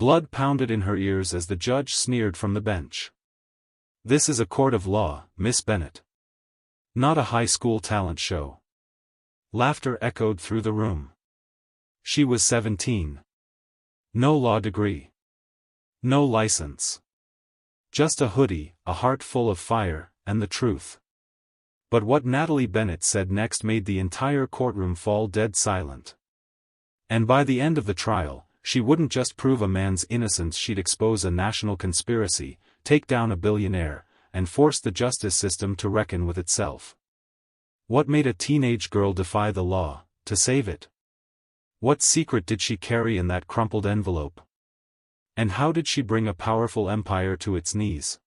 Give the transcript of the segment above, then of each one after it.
Blood pounded in her ears as the judge sneered from the bench. "This is a court of law, Miss Bennet. Not a high school talent show." Laughter echoed through the room. She was 17. No law degree. No license. Just a hoodie, a heart full of fire, and the truth. But what Natalie Bennett said next made the entire courtroom fall dead silent. And by the end of the trial, she wouldn't just prove a man's innocence, she'd expose a national conspiracy, take down a billionaire, and force the justice system to reckon with itself. What made a teenage girl defy the law, to save it? What secret did she carry in that crumpled envelope? And how did she bring a powerful empire to its knees?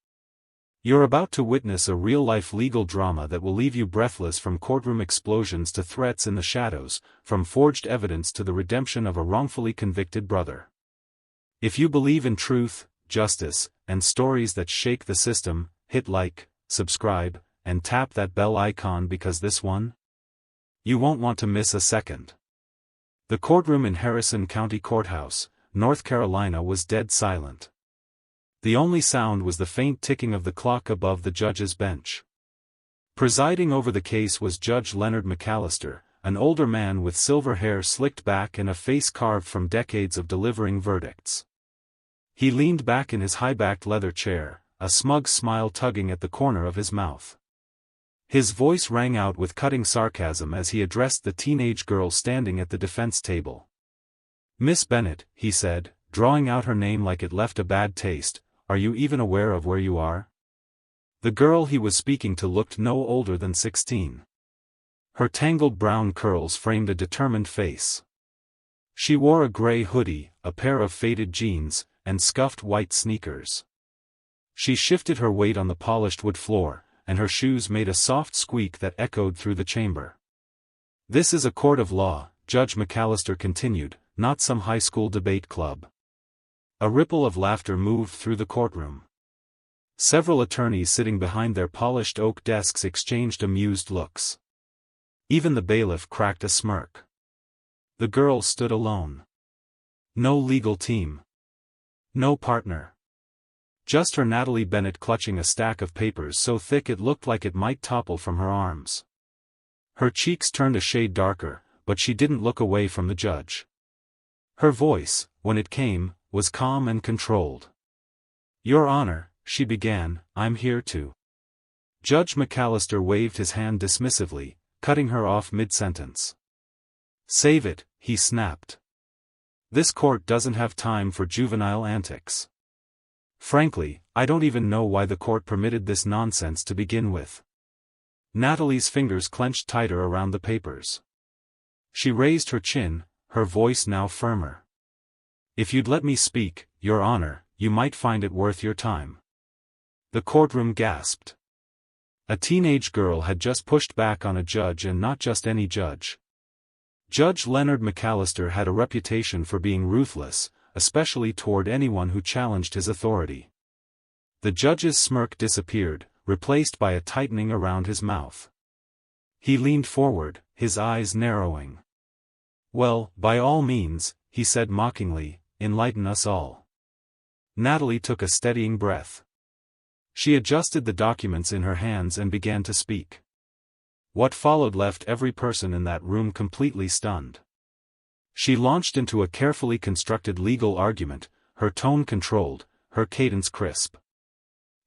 You're about to witness a real-life legal drama that will leave you breathless, from courtroom explosions to threats in the shadows, from forged evidence to the redemption of a wrongfully convicted brother. If you believe in truth, justice, and stories that shake the system, hit like, subscribe, and tap that bell icon, because this one, you won't want to miss a second. The courtroom in Harrison County Courthouse, North Carolina, was dead silent. The only sound was the faint ticking of the clock above the judge's bench. Presiding over the case was Judge Leonard McAllister, an older man with silver hair slicked back and a face carved from decades of delivering verdicts. He leaned back in his high-backed leather chair, a smug smile tugging at the corner of his mouth. His voice rang out with cutting sarcasm as he addressed the teenage girl standing at the defense table. "Miss Bennet," he said, drawing out her name like it left a bad taste, "are you even aware of where you are?" The girl he was speaking to looked no older than 16. Her tangled brown curls framed a determined face. She wore a gray hoodie, a pair of faded jeans, and scuffed white sneakers. She shifted her weight on the polished wood floor, and her shoes made a soft squeak that echoed through the chamber. "This is a court of law," Judge McAllister continued, "not some high school debate club." A ripple of laughter moved through the courtroom. Several attorneys sitting behind their polished oak desks exchanged amused looks. Even the bailiff cracked a smirk. The girl stood alone. No legal team. No partner. Just her, Natalie Bennett, clutching a stack of papers so thick it looked like it might topple from her arms. Her cheeks turned a shade darker, but she didn't look away from the judge. Her voice, when it came, was calm and controlled. "Your Honor," she began, "I'm here to—" Judge McAllister waved his hand dismissively, cutting her off mid-sentence. "Save it," he snapped. "This court doesn't have time for juvenile antics. Frankly, I don't even know why the court permitted this nonsense to begin with." Natalie's fingers clenched tighter around the papers. She raised her chin, her voice now firmer. "If you'd let me speak, Your Honor, you might find it worth your time." The courtroom gasped. A teenage girl had just pushed back on a judge, and not just any judge. Judge Leonard McAllister had a reputation for being ruthless, especially toward anyone who challenged his authority. The judge's smirk disappeared, replaced by a tightening around his mouth. He leaned forward, his eyes narrowing. "Well, by all means," he said mockingly, "enlighten us all." Natalie took a steadying breath. She adjusted the documents in her hands and began to speak. What followed left every person in that room completely stunned. She launched into a carefully constructed legal argument, her tone controlled, her cadence crisp.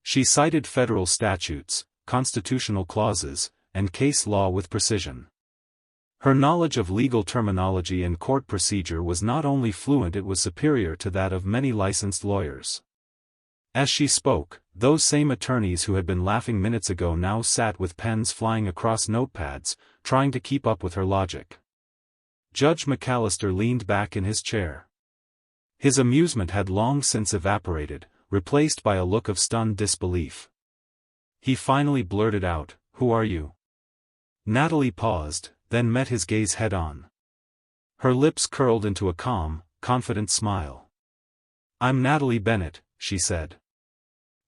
She cited federal statutes, constitutional clauses, and case law with precision. Her knowledge of legal terminology and court procedure was not only fluent, it was superior to that of many licensed lawyers. As she spoke, those same attorneys who had been laughing minutes ago now sat with pens flying across notepads, trying to keep up with her logic. Judge McAllister leaned back in his chair. His amusement had long since evaporated, replaced by a look of stunned disbelief. He finally blurted out, "Who are you?" Natalie paused, then met his gaze head-on. Her lips curled into a calm, confident smile. "I'm Natalie Bennett," she said.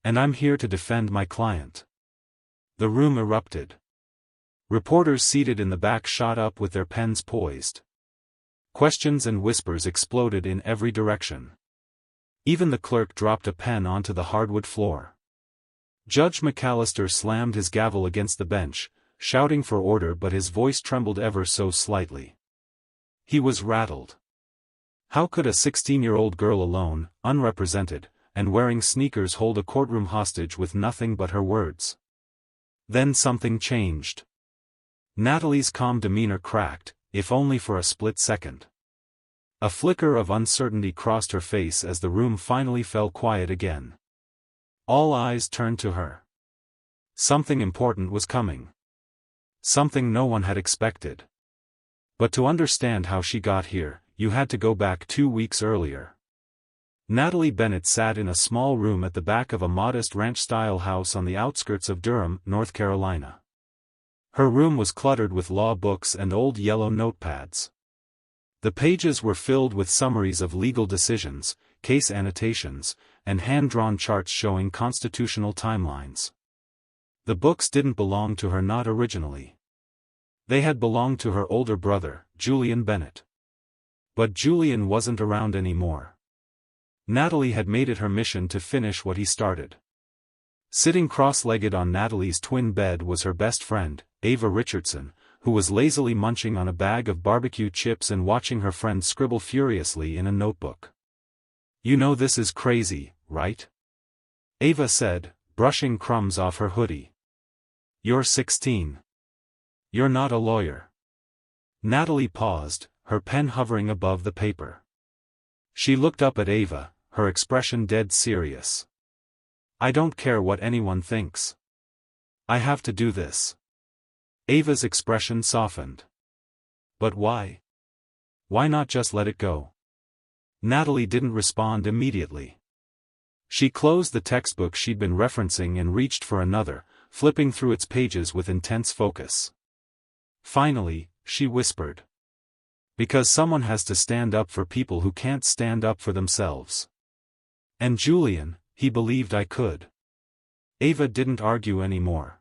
"And I'm here to defend my client." The room erupted. Reporters seated in the back shot up with their pens poised. Questions and whispers exploded in every direction. Even the clerk dropped a pen onto the hardwood floor. Judge McAllister slammed his gavel against the bench, shouting for order, but his voice trembled ever so slightly. He was rattled. How could a 16-year-old girl alone, unrepresented, and wearing sneakers hold a courtroom hostage with nothing but her words? Then something changed. Natalie's calm demeanor cracked, if only for a split second. A flicker of uncertainty crossed her face as the room finally fell quiet again. All eyes turned to her. Something important was coming. Something no one had expected. But to understand how she got here, you had to go back 2 weeks earlier. Natalie Bennett sat in a small room at the back of a modest ranch-style house on the outskirts of Durham, North Carolina. Her room was cluttered with law books and old yellow notepads. The pages were filled with summaries of legal decisions, case annotations, and hand-drawn charts showing constitutional timelines. The books didn't belong to her, not originally. They had belonged to her older brother, Julian Bennett. But Julian wasn't around anymore. Natalie had made it her mission to finish what he started. Sitting cross-legged on Natalie's twin bed was her best friend, Ava Richardson, who was lazily munching on a bag of barbecue chips and watching her friend scribble furiously in a notebook. "You know this is crazy, right?" Ava said, brushing crumbs off her hoodie. "You're 16. You're not a lawyer." Natalie paused, her pen hovering above the paper. She looked up at Ava, her expression dead serious. "I don't care what anyone thinks. I have to do this." Ava's expression softened. "But why? Why not just let it go?" Natalie didn't respond immediately. She closed the textbook she'd been referencing and reached for another, flipping through its pages with intense focus. Finally, she whispered. "Because someone has to stand up for people who can't stand up for themselves. And Julian, he believed I could." Ava didn't argue anymore.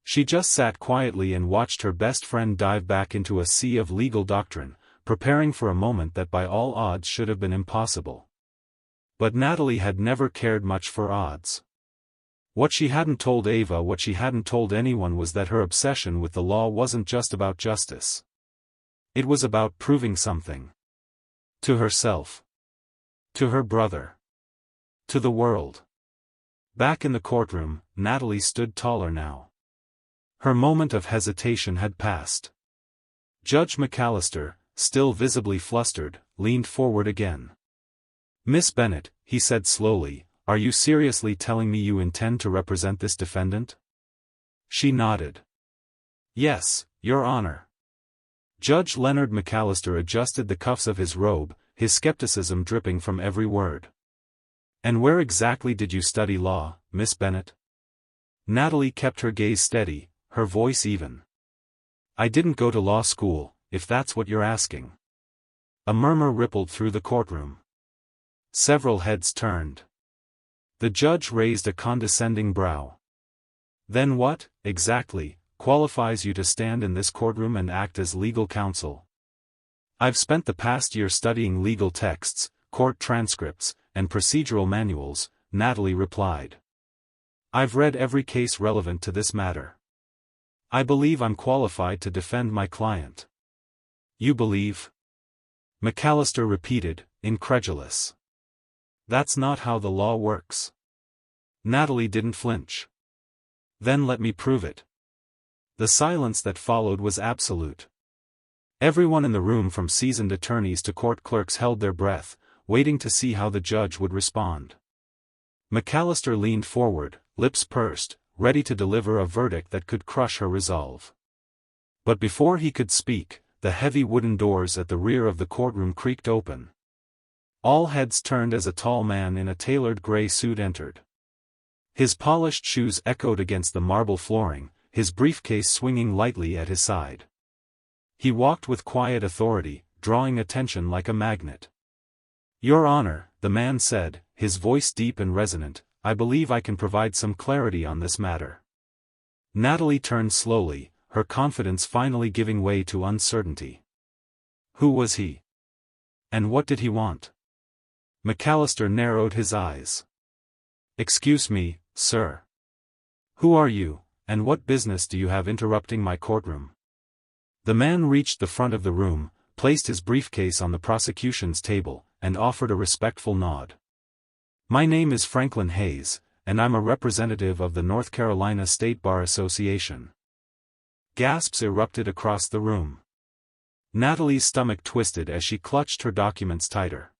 She just sat quietly and watched her best friend dive back into a sea of legal doctrine, preparing for a moment that by all odds should have been impossible. But Natalie had never cared much for odds. What she hadn't told Ava, what she hadn't told anyone, was that her obsession with the law wasn't just about justice. It was about proving something. To herself. To her brother. To the world. Back in the courtroom, Natalie stood taller now. Her moment of hesitation had passed. Judge McAllister, still visibly flustered, leaned forward again. "Miss Bennett," he said slowly, "are you seriously telling me you intend to represent this defendant?" She nodded. "Yes, Your Honor." Judge Leonard McAllister adjusted the cuffs of his robe, his skepticism dripping from every word. "And where exactly did you study law, Miss Bennett?" Natalie kept her gaze steady, her voice even. "I didn't go to law school, if that's what you're asking." A murmur rippled through the courtroom. Several heads turned. The judge raised a condescending brow. "Then what, exactly, qualifies you to stand in this courtroom and act as legal counsel?" "I've spent the past year studying legal texts, court transcripts, and procedural manuals," Natalie replied. "I've read every case relevant to this matter. I believe I'm qualified to defend my client." "You believe?" McAllister repeated, incredulous. "That's not how the law works." Natalie didn't flinch. "Then let me prove it." The silence that followed was absolute. Everyone in the room, from seasoned attorneys to court clerks, held their breath, waiting to see how the judge would respond. McAllister leaned forward, lips pursed, ready to deliver a verdict that could crush her resolve. But before he could speak, the heavy wooden doors at the rear of the courtroom creaked open. All heads turned as a tall man in a tailored gray suit entered. His polished shoes echoed against the marble flooring, his briefcase swinging lightly at his side. He walked with quiet authority, drawing attention like a magnet. "Your Honor," the man said, his voice deep and resonant, "I believe I can provide some clarity on this matter." Natalie turned slowly, her confidence finally giving way to uncertainty. Who was he? And what did he want? McAllister narrowed his eyes. "Excuse me, sir. Who are you, and what business do you have interrupting my courtroom?" The man reached the front of the room, placed his briefcase on the prosecution's table, and offered a respectful nod. "My name is Franklin Hayes, and I'm a representative of the North Carolina State Bar Association." Gasps erupted across the room. Natalie's stomach twisted as she clutched her documents tighter.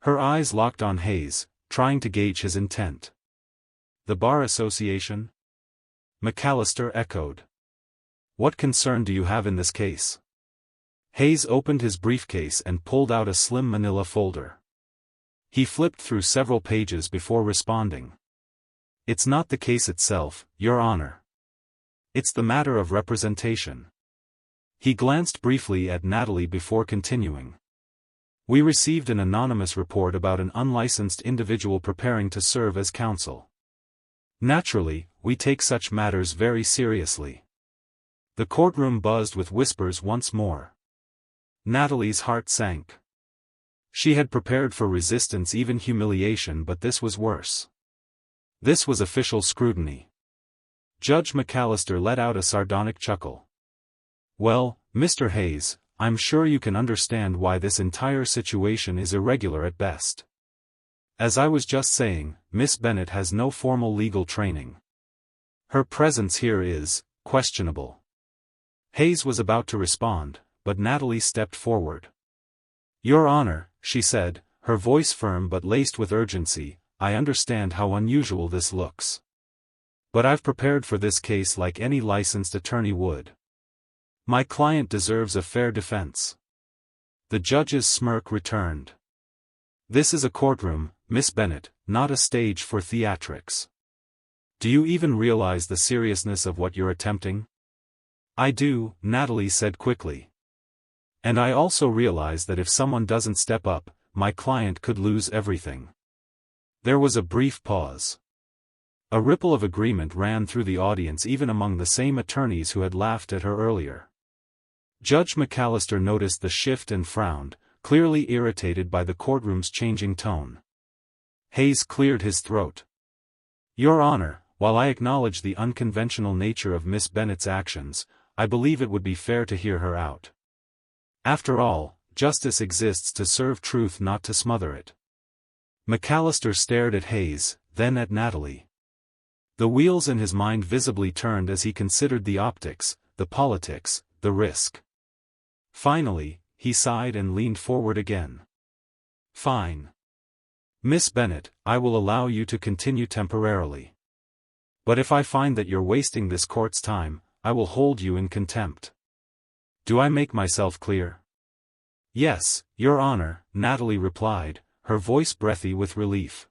Her eyes locked on Hayes, trying to gauge his intent. "The Bar Association?" McAllister echoed. "What concern do you have in this case?" Hayes opened his briefcase and pulled out a slim manila folder. He flipped through several pages before responding. "It's not the case itself, Your Honor. It's the matter of representation." He glanced briefly at Natalie before continuing. "We received an anonymous report about an unlicensed individual preparing to serve as counsel. Naturally, we take such matters very seriously." The courtroom buzzed with whispers once more. Natalie's heart sank. She had prepared for resistance, even humiliation, but this was worse. This was official scrutiny. Judge McAllister let out a sardonic chuckle. "Well, Mr. Hayes, I'm sure you can understand why this entire situation is irregular at best. As I was just saying, Miss Bennett has no formal legal training. Her presence here is questionable." Hayes was about to respond, but Natalie stepped forward. "Your Honor," she said, her voice firm but laced with urgency, "I understand how unusual this looks. But I've prepared for this case like any licensed attorney would. My client deserves a fair defense." The judge's smirk returned. "This is a courtroom, Miss Bennett, not a stage for theatrics. Do you even realize the seriousness of what you're attempting?" "I do," Natalie said quickly. "And I also realize that if someone doesn't step up, my client could lose everything." There was a brief pause. A ripple of agreement ran through the audience, even among the same attorneys who had laughed at her earlier. Judge McAllister noticed the shift and frowned, clearly irritated by the courtroom's changing tone. Hayes cleared his throat. "Your Honor, while I acknowledge the unconventional nature of Miss Bennett's actions, I believe it would be fair to hear her out. After all, justice exists to serve truth, not to smother it." McAllister stared at Hayes, then at Natalie. The wheels in his mind visibly turned as he considered the optics, the politics, the risk. Finally, he sighed and leaned forward again. "Fine. Miss Bennett, I will allow you to continue temporarily. But if I find that you're wasting this court's time, I will hold you in contempt. Do I make myself clear?" "Yes, Your Honor," Natalie replied, her voice breathy with relief.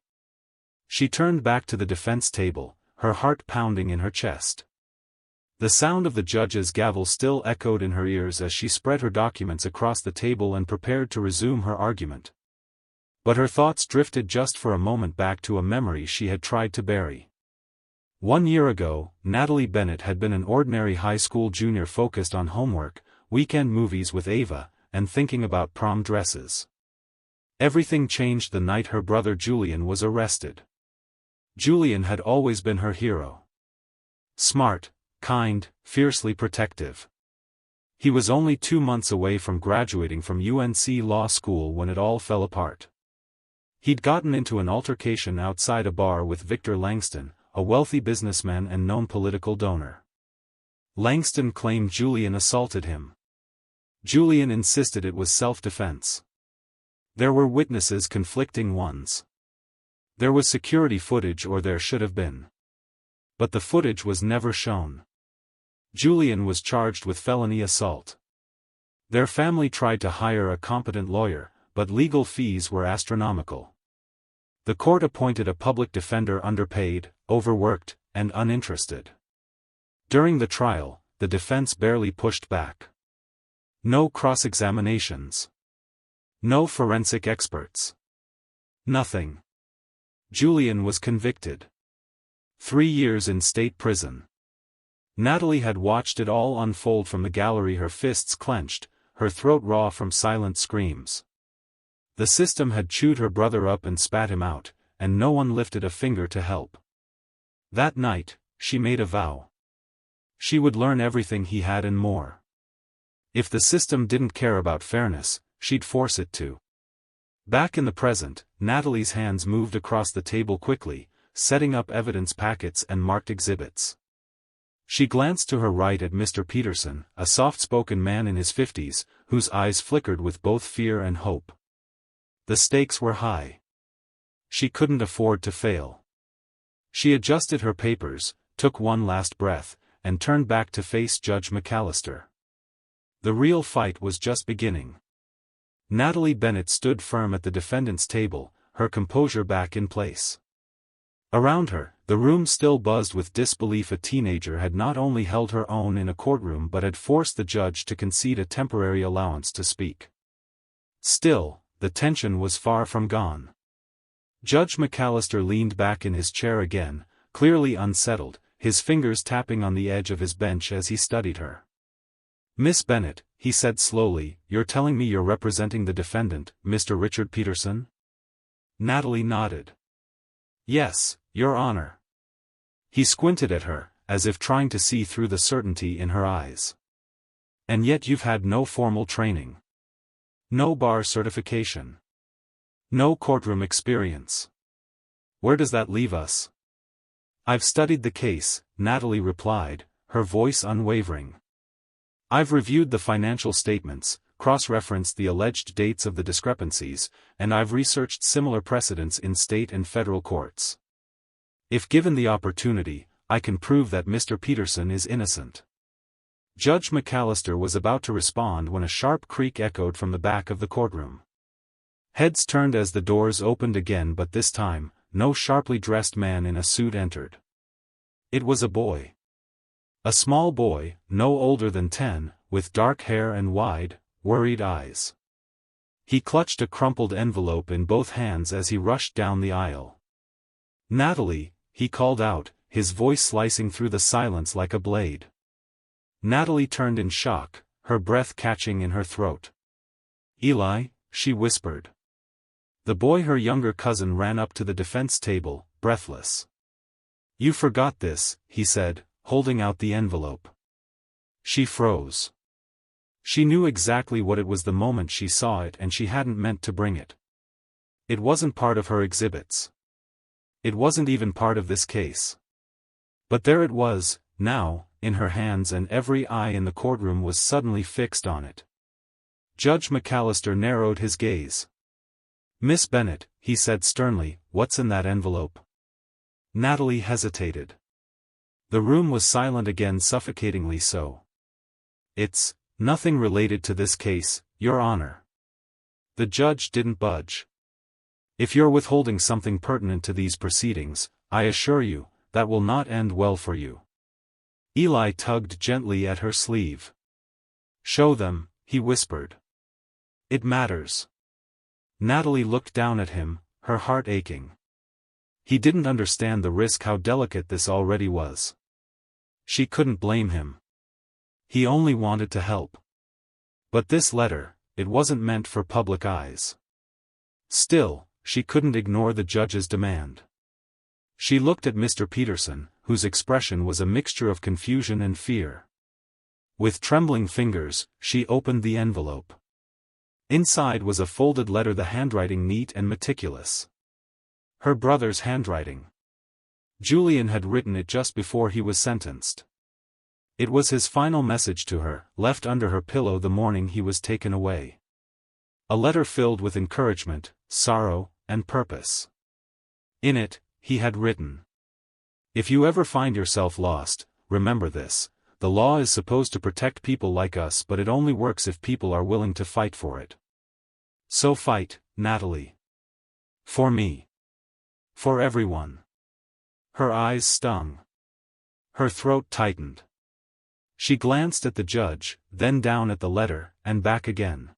She turned back to the defense table, her heart pounding in her chest. The sound of the judge's gavel still echoed in her ears as she spread her documents across the table and prepared to resume her argument. But her thoughts drifted just for a moment back to a memory she had tried to bury. 1 year ago, Natalie Bennett had been an ordinary high school junior focused on homework, weekend movies with Ava, and thinking about prom dresses. Everything changed the night her brother Julian was arrested. Julian had always been her hero. Smart, kind, fiercely protective. He was only 2 months away from graduating from UNC Law School when it all fell apart. He'd gotten into an altercation outside a bar with Victor Langston, a wealthy businessman and known political donor. Langston claimed Julian assaulted him. Julian insisted it was self-defense. There were witnesses, conflicting ones. There was security footage, or there should have been. But the footage was never shown. Julian was charged with felony assault. Their family tried to hire a competent lawyer, but legal fees were astronomical. The court appointed a public defender underpaid, overworked, and uninterested. During the trial, the defense barely pushed back. No cross-examinations. No forensic experts. Nothing. Julian was convicted. 3 years in state prison. Natalie had watched it all unfold from the gallery, her fists clenched, her throat raw from silent screams. The system had chewed her brother up and spat him out, and no one lifted a finger to help. That night, she made a vow. She would learn everything he had and more. If the system didn't care about fairness, she'd force it to. Back in the present, Natalie's hands moved across the table quickly, setting up evidence packets and marked exhibits. She glanced to her right at Mr. Peterson, a soft-spoken man in his 50s, whose eyes flickered with both fear and hope. The stakes were high. She couldn't afford to fail. She adjusted her papers, took one last breath, and turned back to face Judge McAllister. The real fight was just beginning. Natalie Bennett stood firm at the defendant's table, her composure back in place. Around her, the room still buzzed with disbelief. A teenager had not only held her own in a courtroom but had forced the judge to concede a temporary allowance to speak. Still, the tension was far from gone. Judge McAllister leaned back in his chair again, clearly unsettled, his fingers tapping on the edge of his bench as he studied her. "Miss Bennett," he said slowly, "you're telling me you're representing the defendant, Mr. Richard Peterson?" Natalie nodded. "Yes, Your Honor." He squinted at her, as if trying to see through the certainty in her eyes. "And yet you've had no formal training. No bar certification. No courtroom experience. Where does that leave us?" "I've studied the case," Natalie replied, her voice unwavering. "I've reviewed the financial statements, cross-referenced the alleged dates of the discrepancies, and I've researched similar precedents in state and federal courts. If given the opportunity, I can prove that Mr. Peterson is innocent." Judge McAllister was about to respond when a sharp creak echoed from the back of the courtroom. Heads turned as the doors opened again, but this time, no sharply dressed man in a suit entered. It was a boy. A small boy, no older than 10, with dark hair and wide, worried eyes. He clutched a crumpled envelope in both hands as he rushed down the aisle. "Natalie," he called out, his voice slicing through the silence like a blade. Natalie turned in shock, her breath catching in her throat. "Eli," she whispered. The boy, her younger cousin, ran up to the defense table, breathless. "You forgot this," he said, holding out the envelope. She froze. She knew exactly what it was the moment she saw it, and she hadn't meant to bring it. It wasn't part of her exhibits. It wasn't even part of this case. But there it was, now, in her hands, and every eye in the courtroom was suddenly fixed on it. Judge McAllister narrowed his gaze. "Miss Bennett," he said sternly, "what's in that envelope?" Natalie hesitated. The room was silent again, suffocatingly so. "It's nothing related to this case, Your Honor." The judge didn't budge. "If you're withholding something pertinent to these proceedings, I assure you, that will not end well for you." Eli tugged gently at her sleeve. "Show them," he whispered. "It matters." Natalie looked down at him, her heart aching. He didn't understand the risk, how delicate this already was. She couldn't blame him. He only wanted to help. But this letter, it wasn't meant for public eyes. Still, she couldn't ignore the judge's demand. She looked at Mr. Peterson, whose expression was a mixture of confusion and fear. With trembling fingers, she opened the envelope. Inside was a folded letter, the handwriting neat and meticulous. Her brother's handwriting. Julian had written it just before he was sentenced. It was his final message to her, left under her pillow the morning he was taken away. A letter filled with encouragement, sorrow, and purpose. In it, he had written, "If you ever find yourself lost, remember this: the law is supposed to protect people like us, but it only works if people are willing to fight for it. So fight, Natalie. For me. For everyone." Her eyes stung. Her throat tightened. She glanced at the judge, then down at the letter, and back again.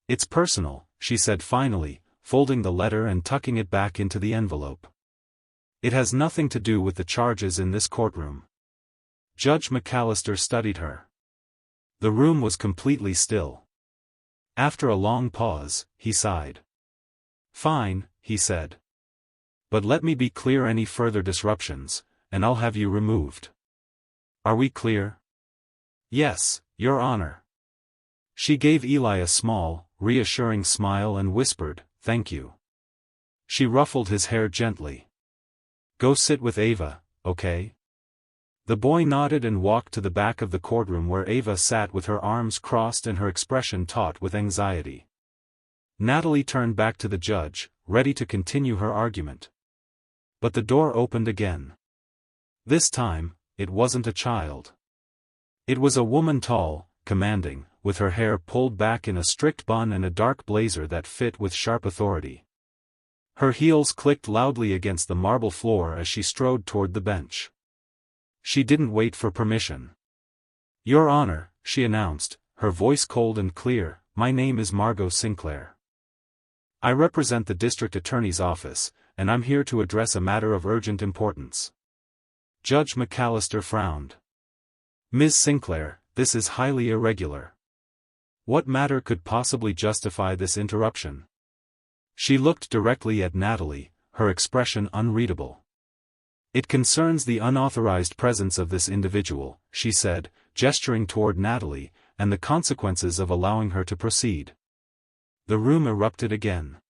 "It's personal," she said finally, folding the letter and tucking it back into the envelope. "It has nothing to do with the charges in this courtroom." Judge McAllister studied her. The room was completely still. After a long pause, he sighed. Fine, he said. But let me be clear, any further disruptions, and I'll have you removed. Are we clear? Yes, Your Honor. She gave Eli a small, reassuring smile and whispered, "Thank you." She ruffled his hair gently. "Go sit with Ava, okay?" The boy nodded and walked to the back of the courtroom where Ava sat with her arms crossed and her expression taut with anxiety. Natalie turned back to the judge, ready to continue her argument. But the door opened again. This time, it wasn't a child. It was a woman, tall, commanding, with her hair pulled back in a strict bun and a dark blazer that fit with sharp authority. Her heels clicked loudly against the marble floor as she strode toward the bench. She didn't wait for permission. "Your Honor," she announced, her voice cold and clear, "my name is Margot Sinclair. I represent the District Attorney's Office, and I'm here to address a matter of urgent importance." Judge McAllister frowned. "Ms. Sinclair, this is highly irregular. What matter could possibly justify this interruption?" She looked directly at Natalie, her expression unreadable. "It concerns the unauthorized presence of this individual," she said, gesturing toward Natalie, "and the consequences of allowing her to proceed." The room erupted again.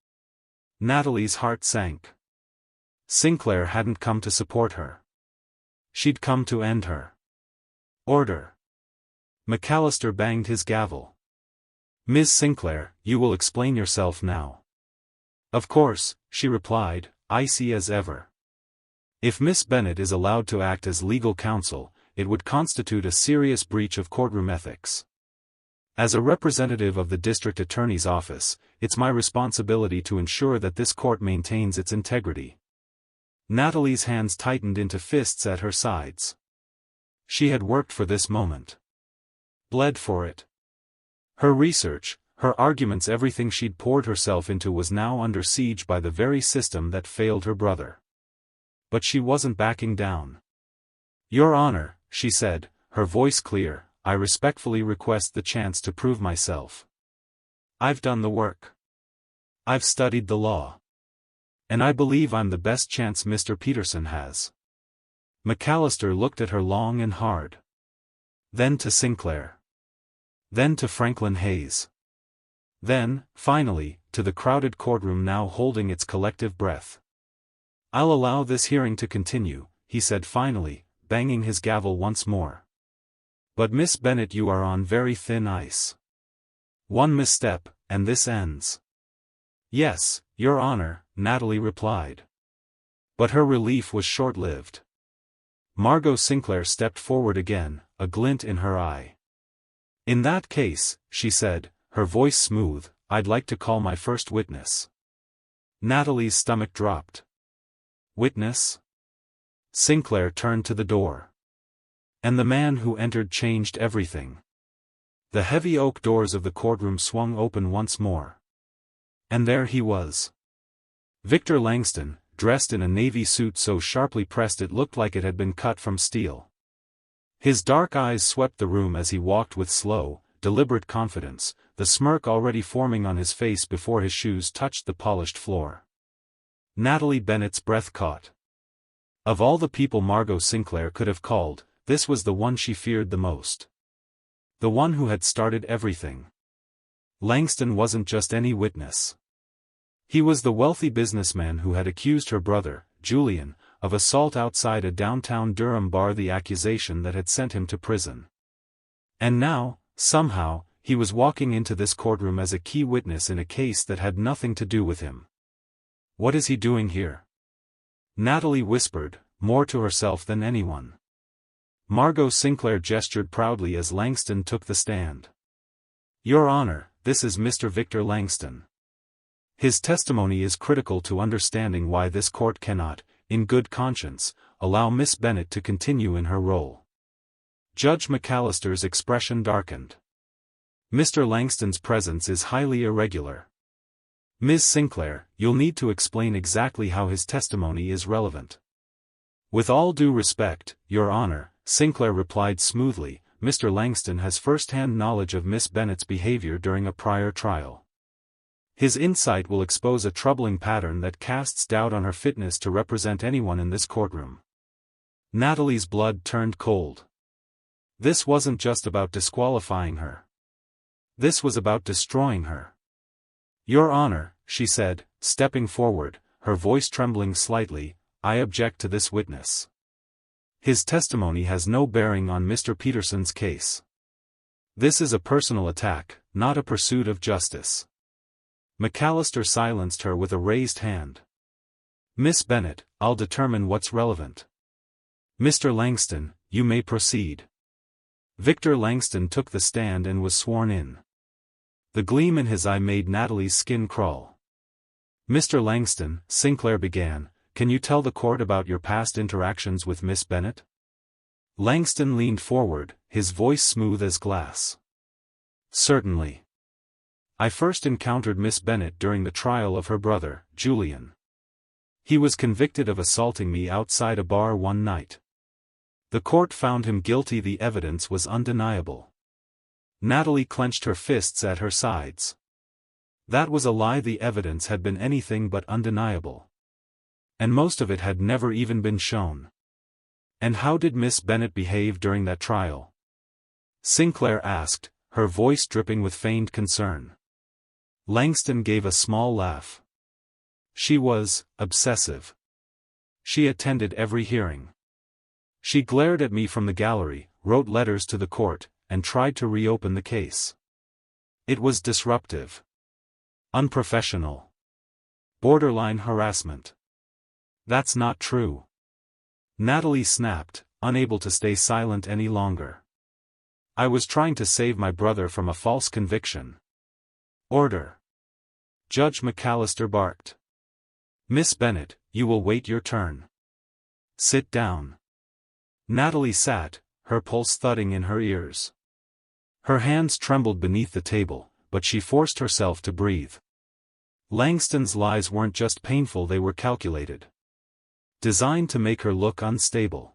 Natalie's heart sank. Sinclair hadn't come to support her. She'd come to end her. "Order." McAllister banged his gavel. "Ms. Sinclair, you will explain yourself now." "Of course," she replied, icy as ever. "If Miss Bennett is allowed to act as legal counsel, it would constitute a serious breach of courtroom ethics. As a representative of the District Attorney's Office, it's my responsibility to ensure that this court maintains its integrity." Natalie's hands tightened into fists at her sides. She had worked for this moment. Bled for it. Her research, her arguments, everything she'd poured herself into was now under siege by the very system that failed her brother. But she wasn't backing down. "Your Honor," she said, her voice clear, "I respectfully request the chance to prove myself. I've done the work. I've studied the law. And I believe I'm the best chance Mr. Peterson has." McAllister looked at her long and hard. Then to Sinclair. Then to Franklin Hayes. Then, finally, to the crowded courtroom now holding its collective breath. "I'll allow this hearing to continue," he said finally, banging his gavel once more. "But Miss Bennett, you are on very thin ice. One misstep, and this ends." "Yes, Your Honor," Natalie replied. But her relief was short-lived. Margot Sinclair stepped forward again, a glint in her eye. "In that case," she said, her voice smooth, "I'd like to call my first witness." Natalie's stomach dropped. "Witness?" Sinclair turned to the door. And the man who entered changed everything. The heavy oak doors of the courtroom swung open once more. And there he was. Victor Langston, dressed in a navy suit so sharply pressed it looked like it had been cut from steel. His dark eyes swept the room as he walked with slow, deliberate confidence, the smirk already forming on his face before his shoes touched the polished floor. Natalie Bennett's breath caught. Of all the people Margot Sinclair could have called, this was the one she feared the most. The one who had started everything. Langston wasn't just any witness. He was the wealthy businessman who had accused her brother, Julian, of assault outside a downtown Durham bar, the accusation that had sent him to prison. And now, somehow, he was walking into this courtroom as a key witness in a case that had nothing to do with him. "What is he doing here?" Natalie whispered, more to herself than anyone. Margot Sinclair gestured proudly as Langston took the stand. "Your Honor, this is Mr. Victor Langston. His testimony is critical to understanding why this court cannot, in good conscience, allow Miss Bennett to continue in her role." Judge McAllister's expression darkened. "Mr. Langston's presence is highly irregular. Ms. Sinclair, you'll need to explain exactly how his testimony is relevant." "With all due respect, Your Honor," Sinclair replied smoothly, "Mr. Langston has first-hand knowledge of Miss Bennett's behavior during a prior trial. His insight will expose a troubling pattern that casts doubt on her fitness to represent anyone in this courtroom. Natalie's blood turned cold. This wasn't just about disqualifying her. This was about destroying her. Your Honor, she said, stepping forward, her voice trembling slightly, I object to this witness. His testimony has no bearing on Mr. Peterson's case. This is a personal attack, not a pursuit of justice. McAllister silenced her with a raised hand. Miss Bennett, I'll determine what's relevant. Mr. Langston, you may proceed. Victor Langston took the stand and was sworn in. The gleam in his eye made Natalie's skin crawl. Mr. Langston, Sinclair began, can you tell the court about your past interactions with Miss Bennett? Langston leaned forward, his voice smooth as glass. Certainly. I first encountered Miss Bennett during the trial of her brother, Julian. He was convicted of assaulting me outside a bar one night. The court found him guilty. The evidence was undeniable. Natalie clenched her fists at her sides. That was a lie. The evidence had been anything but undeniable. And most of it had never even been shown. And how did Miss Bennett behave during that trial? Sinclair asked, her voice dripping with feigned concern. Langston gave a small laugh. She was obsessive. She attended every hearing. She glared at me from the gallery, wrote letters to the court, and tried to reopen the case. It was disruptive. Unprofessional. Borderline harassment. That's not true. Natalie snapped, unable to stay silent any longer. I was trying to save my brother from a false conviction. Order. Judge McAllister barked. Miss Bennett, you will wait your turn. Sit down. Natalie sat, her pulse thudding in her ears. Her hands trembled beneath the table, but she forced herself to breathe. Langston's lies weren't just painful, they were calculated. Designed to make her look unstable.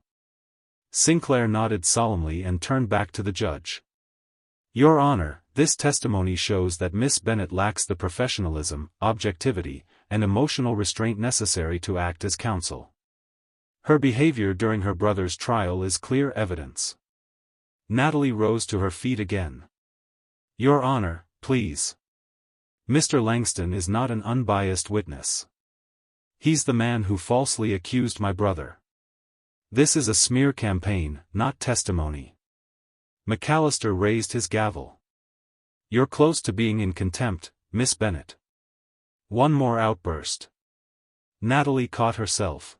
Sinclair nodded solemnly and turned back to the judge. Your Honor, this testimony shows that Miss Bennett lacks the professionalism, objectivity, and emotional restraint necessary to act as counsel. Her behavior during her brother's trial is clear evidence. Natalie rose to her feet again. Your Honor, please. Mr. Langston is not an unbiased witness. He's the man who falsely accused my brother. This is a smear campaign, not testimony. McAllister raised his gavel. You're close to being in contempt, Miss Bennett. One more outburst. Natalie caught herself.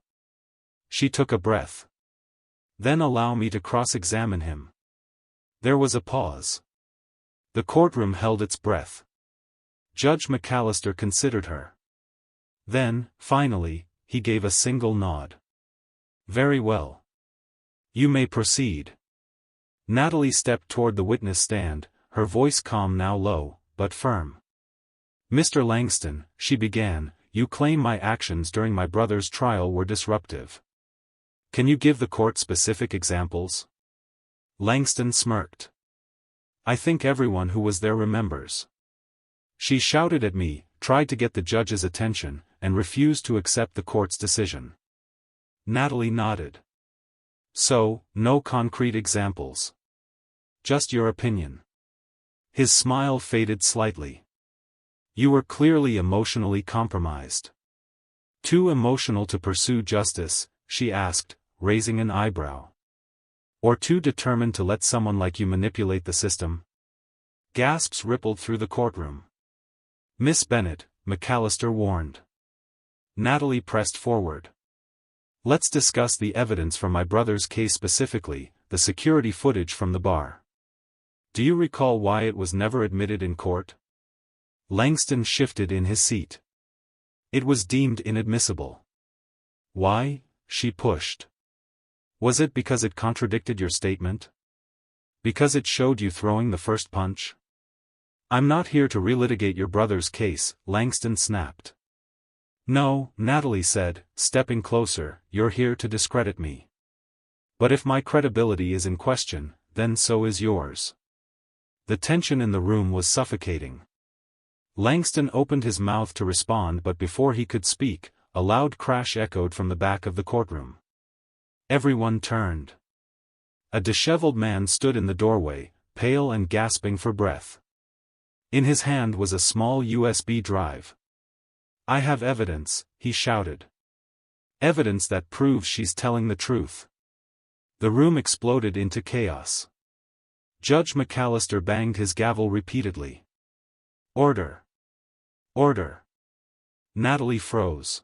She took a breath. Then allow me to cross-examine him. There was a pause. The courtroom held its breath. Judge McAllister considered her. Then, finally, he gave a single nod. Very well. You may proceed. Natalie stepped toward the witness stand, her voice calm now low, but firm. Mr. Langston, she began, you claim my actions during my brother's trial were disruptive. Can you give the court specific examples? Langston smirked. I think everyone who was there remembers. She shouted at me, tried to get the judge's attention, and refused to accept the court's decision. Natalie nodded. So, no concrete examples. Just your opinion. His smile faded slightly. You were clearly emotionally compromised. Too emotional to pursue justice, she asked, raising an eyebrow. Or too determined to let someone like you manipulate the system? Gasps rippled through the courtroom. Miss Bennett, McAllister warned. Natalie pressed forward. Let's discuss the evidence from my brother's case specifically, the security footage from the bar. Do you recall why it was never admitted in court? Langston shifted in his seat. It was deemed inadmissible. Why? She pushed. Was it because it contradicted your statement? Because it showed you throwing the first punch? I'm not here to relitigate your brother's case, Langston snapped. No, Natalie said, stepping closer, you're here to discredit me. But if my credibility is in question, then so is yours. The tension in the room was suffocating. Langston opened his mouth to respond, but before he could speak, a loud crash echoed from the back of the courtroom. Everyone turned. A disheveled man stood in the doorway, pale and gasping for breath. In his hand was a small USB drive. "I have evidence," he shouted. "Evidence that proves she's telling the truth." The room exploded into chaos. Judge McAllister banged his gavel repeatedly. "Order! Order!" Natalie froze.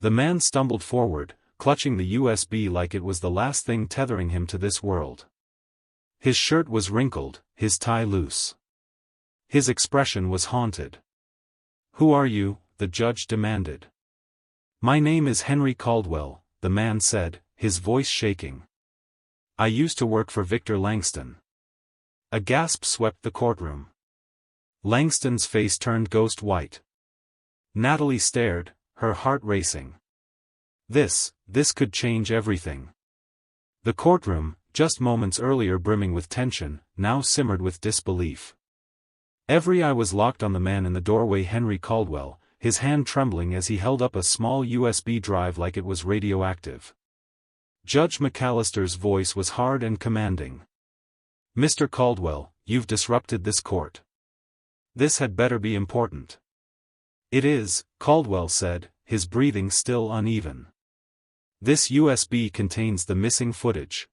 The man stumbled forward, clutching the USB like it was the last thing tethering him to this world. His shirt was wrinkled, his tie loose. His expression was haunted. "Who are you?" the judge demanded. "My name is Henry Caldwell," the man said, his voice shaking. "I used to work for Victor Langston." A gasp swept the courtroom. Langston's face turned ghost white. Natalie stared, her heart racing. This could change everything. The courtroom, just moments earlier brimming with tension, now simmered with disbelief. Every eye was locked on the man in the doorway, Henry Caldwell, his hand trembling as he held up a small USB drive like it was radioactive. Judge McAllister's voice was hard and commanding. "Mr. Caldwell, you've disrupted this court. This had better be important." "It is," Caldwell said, his breathing still uneven. "This USB contains the missing footage.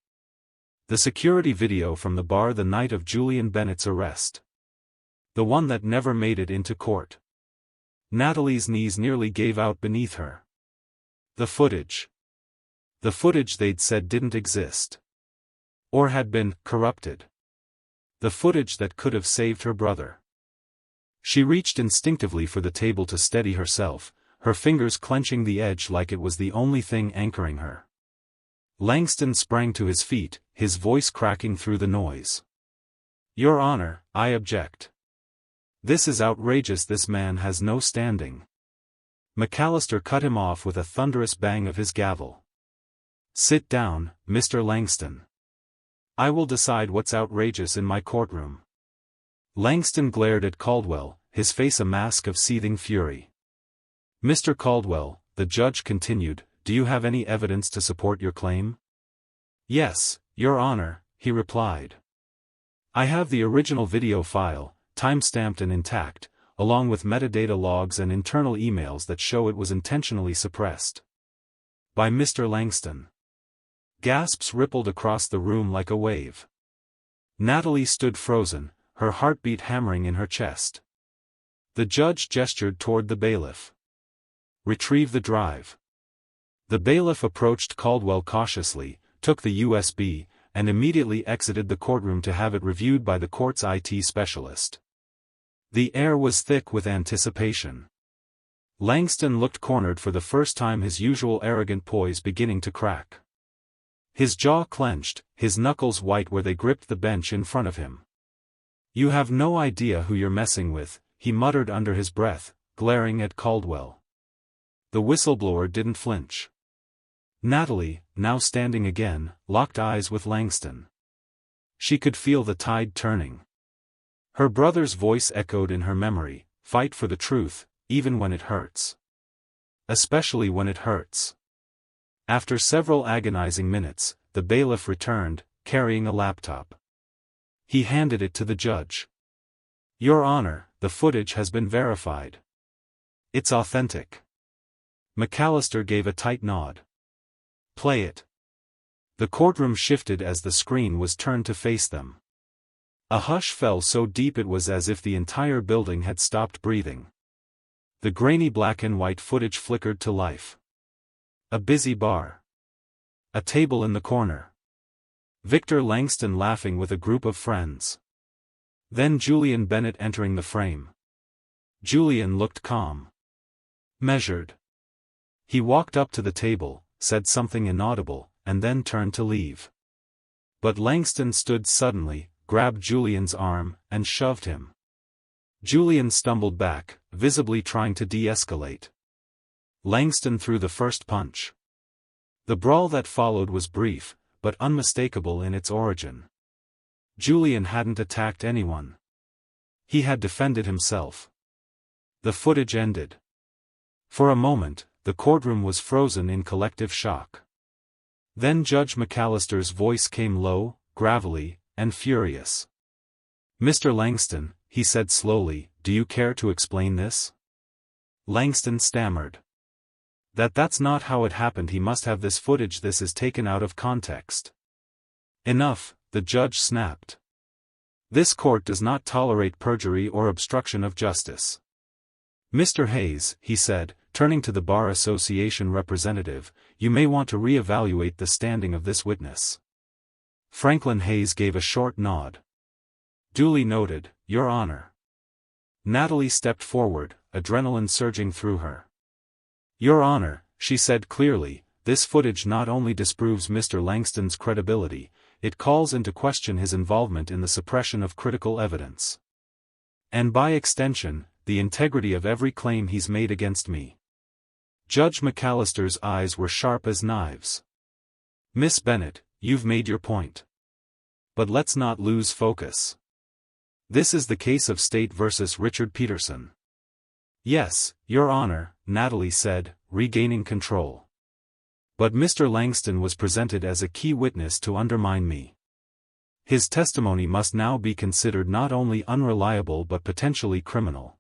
The security video from the bar the night of Julian Bennett's arrest. The one that never made it into court." Natalie's knees nearly gave out beneath her. The footage. The footage they'd said didn't exist. Or had been corrupted. The footage that could have saved her brother. She reached instinctively for the table to steady herself, her fingers clenching the edge like it was the only thing anchoring her. Langston sprang to his feet, his voice cracking through the noise. "Your Honor, I object. This is outrageous. This man has no standing." McAllister cut him off with a thunderous bang of his gavel. "Sit down, Mr. Langston. I will decide what's outrageous in my courtroom." Langston glared at Caldwell, his face a mask of seething fury. "Mr. Caldwell," the judge continued, "do you have any evidence to support your claim?" "Yes, Your Honor," he replied. "I have the original video file, time-stamped and intact, along with metadata logs and internal emails that show it was intentionally suppressed. By Mr. Langston." Gasps rippled across the room like a wave. Natalie stood frozen, her heartbeat hammering in her chest. The judge gestured toward the bailiff. "Retrieve the drive." The bailiff approached Caldwell cautiously, took the USB, and immediately exited the courtroom to have it reviewed by the court's IT specialist. The air was thick with anticipation. Langston looked cornered for the first time, his usual arrogant poise beginning to crack. His jaw clenched, his knuckles white where they gripped the bench in front of him. "You have no idea who you're messing with," he muttered under his breath, glaring at Caldwell. The whistleblower didn't flinch. Natalie, now standing again, locked eyes with Langston. She could feel the tide turning. Her brother's voice echoed in her memory, "Fight for the truth, even when it hurts. Especially when it hurts." After several agonizing minutes, the bailiff returned, carrying a laptop. He handed it to the judge. "Your Honor, the footage has been verified. It's authentic." McAllister gave a tight nod. "Play it." The courtroom shifted as the screen was turned to face them. A hush fell so deep it was as if the entire building had stopped breathing. The grainy black and white footage flickered to life. A busy bar. A table in the corner. Victor Langston laughing with a group of friends. Then Julian Bennett entering the frame. Julian looked calm. Measured. He walked up to the table, said something inaudible, and then turned to leave. But Langston stood suddenly, grabbed Julian's arm, and shoved him. Julian stumbled back, visibly trying to de-escalate. Langston threw the first punch. The brawl that followed was brief, but unmistakable in its origin. Julian hadn't attacked anyone. He had defended himself. The footage ended. For a moment, the courtroom was frozen in collective shock. Then Judge McAllister's voice came low, gravelly, and furious. "Mr. Langston," he said slowly, "do you care to explain this?" Langston stammered. That's not how it happened. He must have this footage. This is taken out of context." "Enough," the judge snapped. "This court does not tolerate perjury or obstruction of justice." "Mr. Hayes," he said, turning to the Bar Association representative, "you may want to re-evaluate the standing of this witness." Franklin Hayes gave a short nod. "Duly noted, Your Honor." Natalie stepped forward, adrenaline surging through her. "Your Honor," she said clearly, "this footage not only disproves Mr. Langston's credibility, it calls into question his involvement in the suppression of critical evidence. And by extension, the integrity of every claim he's made against me." Judge McAllister's eyes were sharp as knives. "Miss Bennett, you've made your point. But let's not lose focus. This is the case of State versus Richard Peterson." "Yes, Your Honor," Natalie said, regaining control. "But Mr. Langston was presented as a key witness to undermine me. His testimony must now be considered not only unreliable but potentially criminal."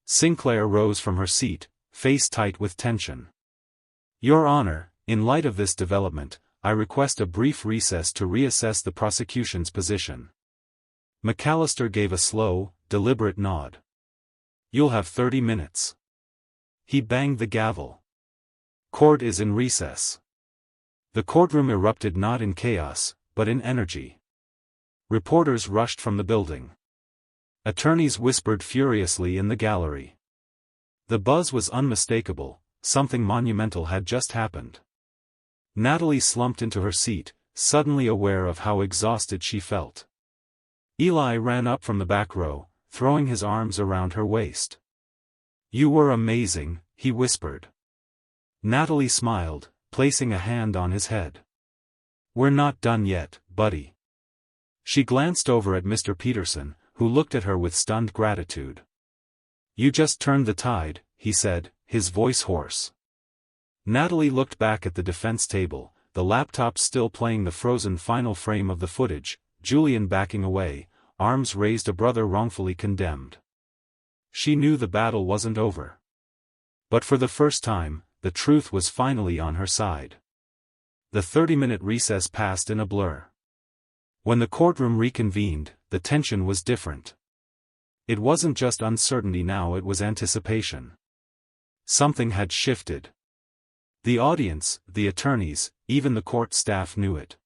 Sinclair rose from her seat, face tight with tension. "Your Honor, in light of this development, I request a brief recess to reassess the prosecution's position." McAllister gave a slow, deliberate nod. "You'll have 30 minutes. He banged the gavel. "Court is in recess." The courtroom erupted not in chaos, but in energy. Reporters rushed from the building. Attorneys whispered furiously in the gallery. The buzz was unmistakable, something monumental had just happened. Natalie slumped into her seat, suddenly aware of how exhausted she felt. Eli ran up from the back row, throwing his arms around her waist. "You were amazing," he whispered. Natalie smiled, placing a hand on his head. "We're not done yet, buddy." She glanced over at Mr. Peterson, who looked at her with stunned gratitude. "You just turned the tide," he said, his voice hoarse. Natalie looked back at the defense table, the laptop still playing the frozen final frame of the footage, Julian backing away, arms raised, a brother wrongfully condemned. She knew the battle wasn't over. But for the first time, the truth was finally on her side. The 30-minute recess passed in a blur. When the courtroom reconvened, the tension was different. It wasn't just uncertainty now, it was anticipation. Something had shifted. The audience, the attorneys, even the court staff knew it.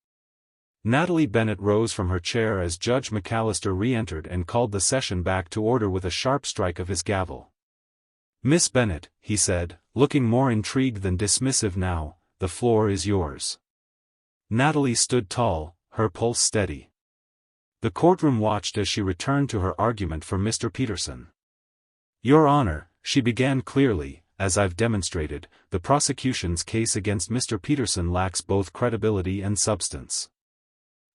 Natalie Bennett rose from her chair as Judge McAllister re-entered and called the session back to order with a sharp strike of his gavel. "Miss Bennett," he said, looking more intrigued than dismissive now, "the floor is yours." Natalie stood tall, her pulse steady. The courtroom watched as she returned to her argument for Mr. Peterson. "Your Honor," she began clearly, "as I've demonstrated, the prosecution's case against Mr. Peterson lacks both credibility and substance.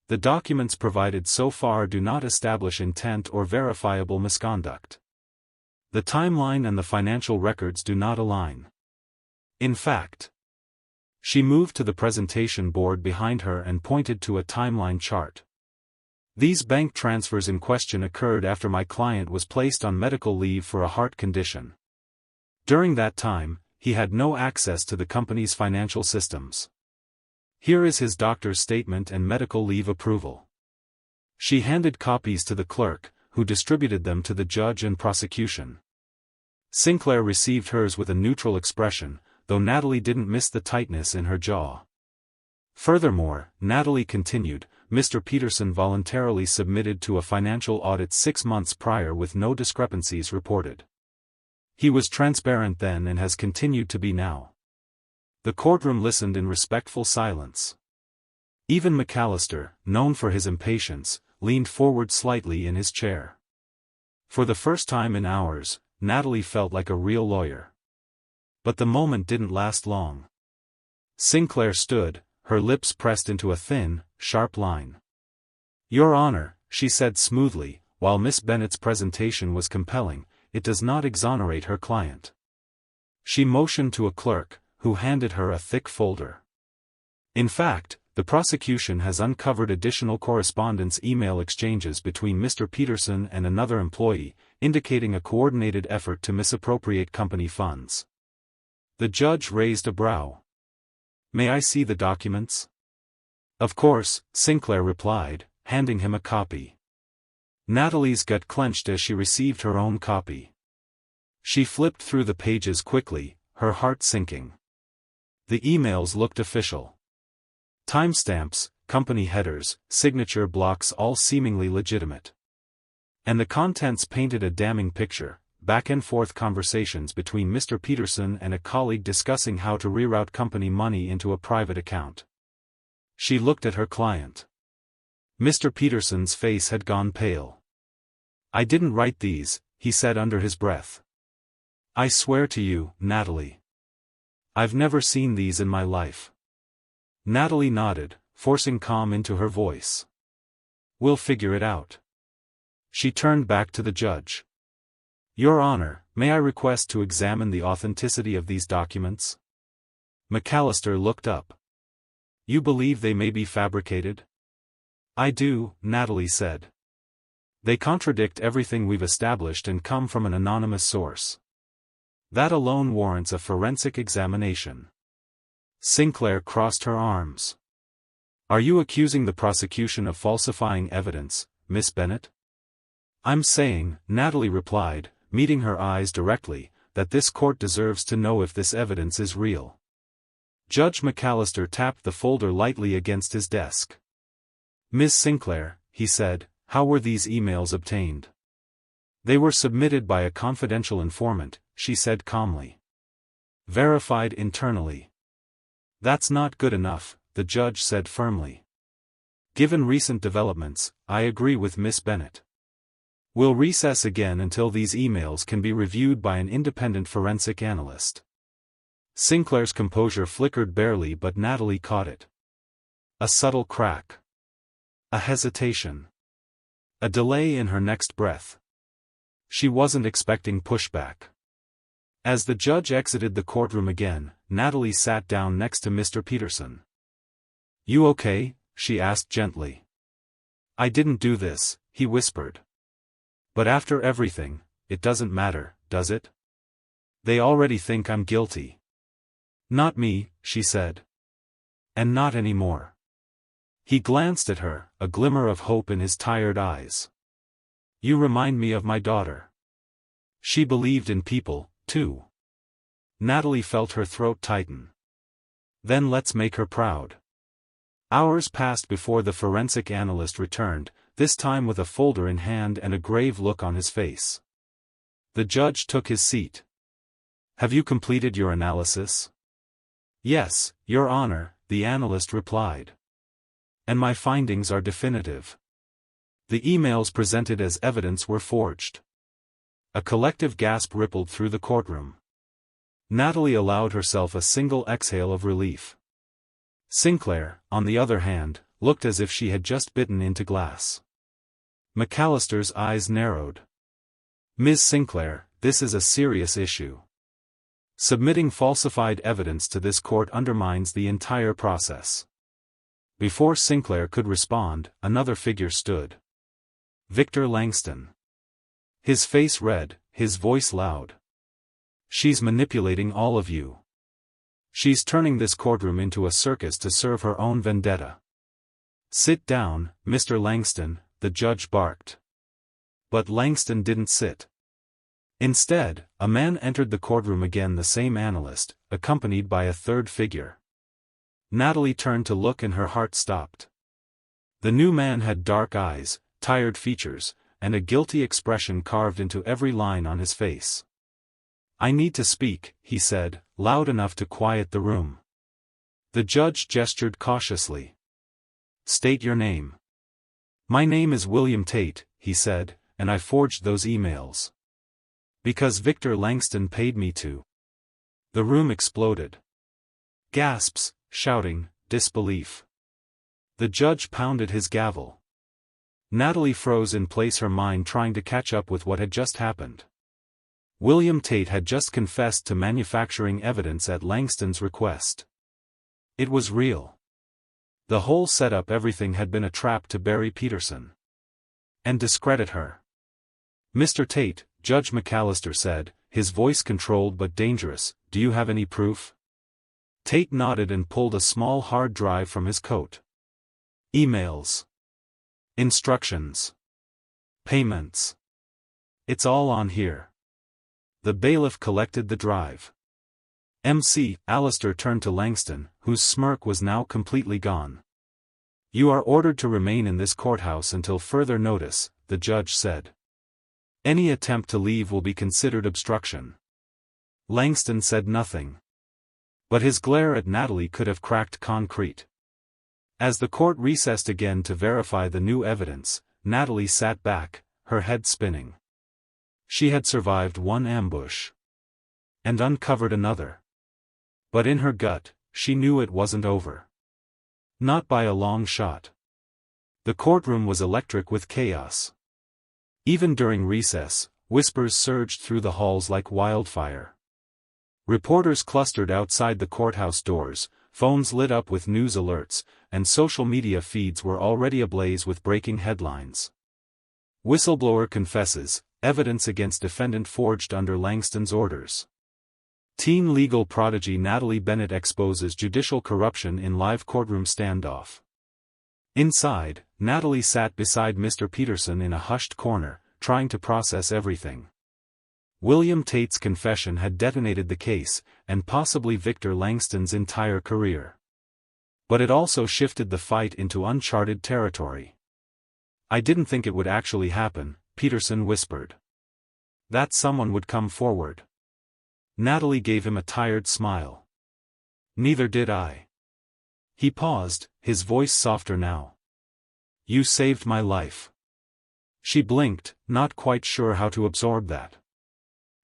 The documents provided so far do not establish intent or verifiable misconduct. The timeline and the financial records do not align. In fact," she moved to the presentation board behind her and pointed to a timeline chart. "These bank transfers in question occurred after my client was placed on medical leave for a heart condition. During that time, he had no access to the company's financial systems. Here is his doctor's statement and medical leave approval." She handed copies to the clerk, who distributed them to the judge and prosecution. Sinclair received hers with a neutral expression, though Natalie didn't miss the tightness in her jaw. "Furthermore," Natalie continued, "Mr. Peterson voluntarily submitted to a financial audit 6 months prior with no discrepancies reported. He was transparent then and has continued to be now." The courtroom listened in respectful silence. Even McAllister, known for his impatience, leaned forward slightly in his chair. For the first time in hours, Natalie felt like a real lawyer. But the moment didn't last long. Sinclair stood, her lips pressed into a thin, sharp line. "Your Honor," she said smoothly, while Miss Bennett's presentation was compelling, it does not exonerate her client. She motioned to a clerk, who handed her a thick folder. In fact, the prosecution has uncovered additional correspondence email exchanges between Mr. Peterson and another employee, indicating a coordinated effort to misappropriate company funds. The judge raised a brow. "May I see the documents?" "Of course," Sinclair replied, handing him a copy. Natalie's gut clenched as she received her own copy. She flipped through the pages quickly, her heart sinking. The emails looked official. Timestamps, company headers, signature blocks, all seemingly legitimate. And the contents painted a damning picture: back-and-forth conversations between Mr. Peterson and a colleague discussing how to reroute company money into a private account. She looked at her client. Mr. Peterson's face had gone pale. "I didn't write these," he said under his breath. "I swear to you, Natalie. I've never seen these in my life." Natalie nodded, forcing calm into her voice. "We'll figure it out." She turned back to the judge. "Your Honor, may I request to examine the authenticity of these documents?" McAllister looked up. "You believe they may be fabricated?" "I do," Natalie said. "They contradict everything we've established and come from an anonymous source. That alone warrants a forensic examination." Sinclair crossed her arms. "Are you accusing the prosecution of falsifying evidence, Miss Bennett?" "I'm saying," Natalie replied, meeting her eyes directly, "that this court deserves to know if this evidence is real." Judge McAllister tapped the folder lightly against his desk. "Miss Sinclair," he said, "how were these emails obtained?" "They were submitted by a confidential informant," she said calmly. "Verified internally." "That's not good enough," the judge said firmly. "Given recent developments, I agree with Miss Bennett. We'll recess again until these emails can be reviewed by an independent forensic analyst." Sinclair's composure flickered barely, but Natalie caught it. A subtle crack. A hesitation. A delay in her next breath. She wasn't expecting pushback. As the judge exited the courtroom again, Natalie sat down next to Mr. Peterson. "You okay?" she asked gently. "I didn't do this," he whispered. "But after everything, it doesn't matter, does it? They already think I'm guilty." "Not me," she said. "And not anymore." He glanced at her, a glimmer of hope in his tired eyes. "You remind me of my daughter. She believed in people, too." Natalie felt her throat tighten. "Then let's make her proud." Hours passed before the forensic analyst returned, this time with a folder in hand and a grave look on his face. The judge took his seat. "Have you completed your analysis?" "Yes, Your Honor," the analyst replied. "And my findings are definitive. The emails presented as evidence were forged." A collective gasp rippled through the courtroom. Natalie allowed herself a single exhale of relief. Sinclair, on the other hand, looked as if she had just bitten into glass. McAllister's eyes narrowed. "Ms. Sinclair, this is a serious issue. Submitting falsified evidence to this court undermines the entire process." Before Sinclair could respond, another figure stood. Victor Langston. His face red, his voice loud. "She's manipulating all of you. She's turning this courtroom into a circus to serve her own vendetta." "Sit down, Mr. Langston," the judge barked. But Langston didn't sit. Instead, a man entered the courtroom again, the same analyst, accompanied by a third figure. Natalie turned to look and her heart stopped. The new man had dark eyes, tired features, and a guilty expression carved into every line on his face. "I need to speak," he said, loud enough to quiet the room. The judge gestured cautiously. "State your name." "My name is William Tate," he said, "and I forged those emails. Because Victor Langston paid me to." The room exploded. Gasps, shouting, disbelief. The judge pounded his gavel. Natalie froze in place, her mind trying to catch up with what had just happened. William Tate had just confessed to manufacturing evidence at Langston's request. It was real. The whole setup, everything had been a trap to bury Peterson and discredit her. "Mr. Tate," Judge McAllister said, his voice controlled but dangerous, "do you have any proof?" Tate nodded and pulled a small hard drive from his coat. "Emails. Instructions. Payments. It's all on here." The bailiff collected the drive. "MC," Alistair turned to Langston, whose smirk was now completely gone. "You are ordered to remain in this courthouse until further notice," the judge said. "Any attempt to leave will be considered obstruction." Langston said nothing. But his glare at Natalie could have cracked concrete. As the court recessed again to verify the new evidence, Natalie sat back, her head spinning. She had survived one ambush and uncovered another. But in her gut, she knew it wasn't over. Not by a long shot. The courtroom was electric with chaos. Even during recess, whispers surged through the halls like wildfire. Reporters clustered outside the courthouse doors, phones lit up with news alerts, and social media feeds were already ablaze with breaking headlines. "Whistleblower confesses, evidence against defendant forged under Langston's orders." Teen legal prodigy Natalie Bennett exposes judicial corruption in live courtroom standoff. Inside, Natalie sat beside Mr. Peterson in a hushed corner, trying to process everything. William Tate's confession had detonated the case, and possibly Victor Langston's entire career. But it also shifted the fight into uncharted territory. "I didn't think it would actually happen," Peterson whispered. "That someone would come forward." Natalie gave him a tired smile. "Neither did I." He paused, his voice softer now. "You saved my life." She blinked, not quite sure how to absorb that.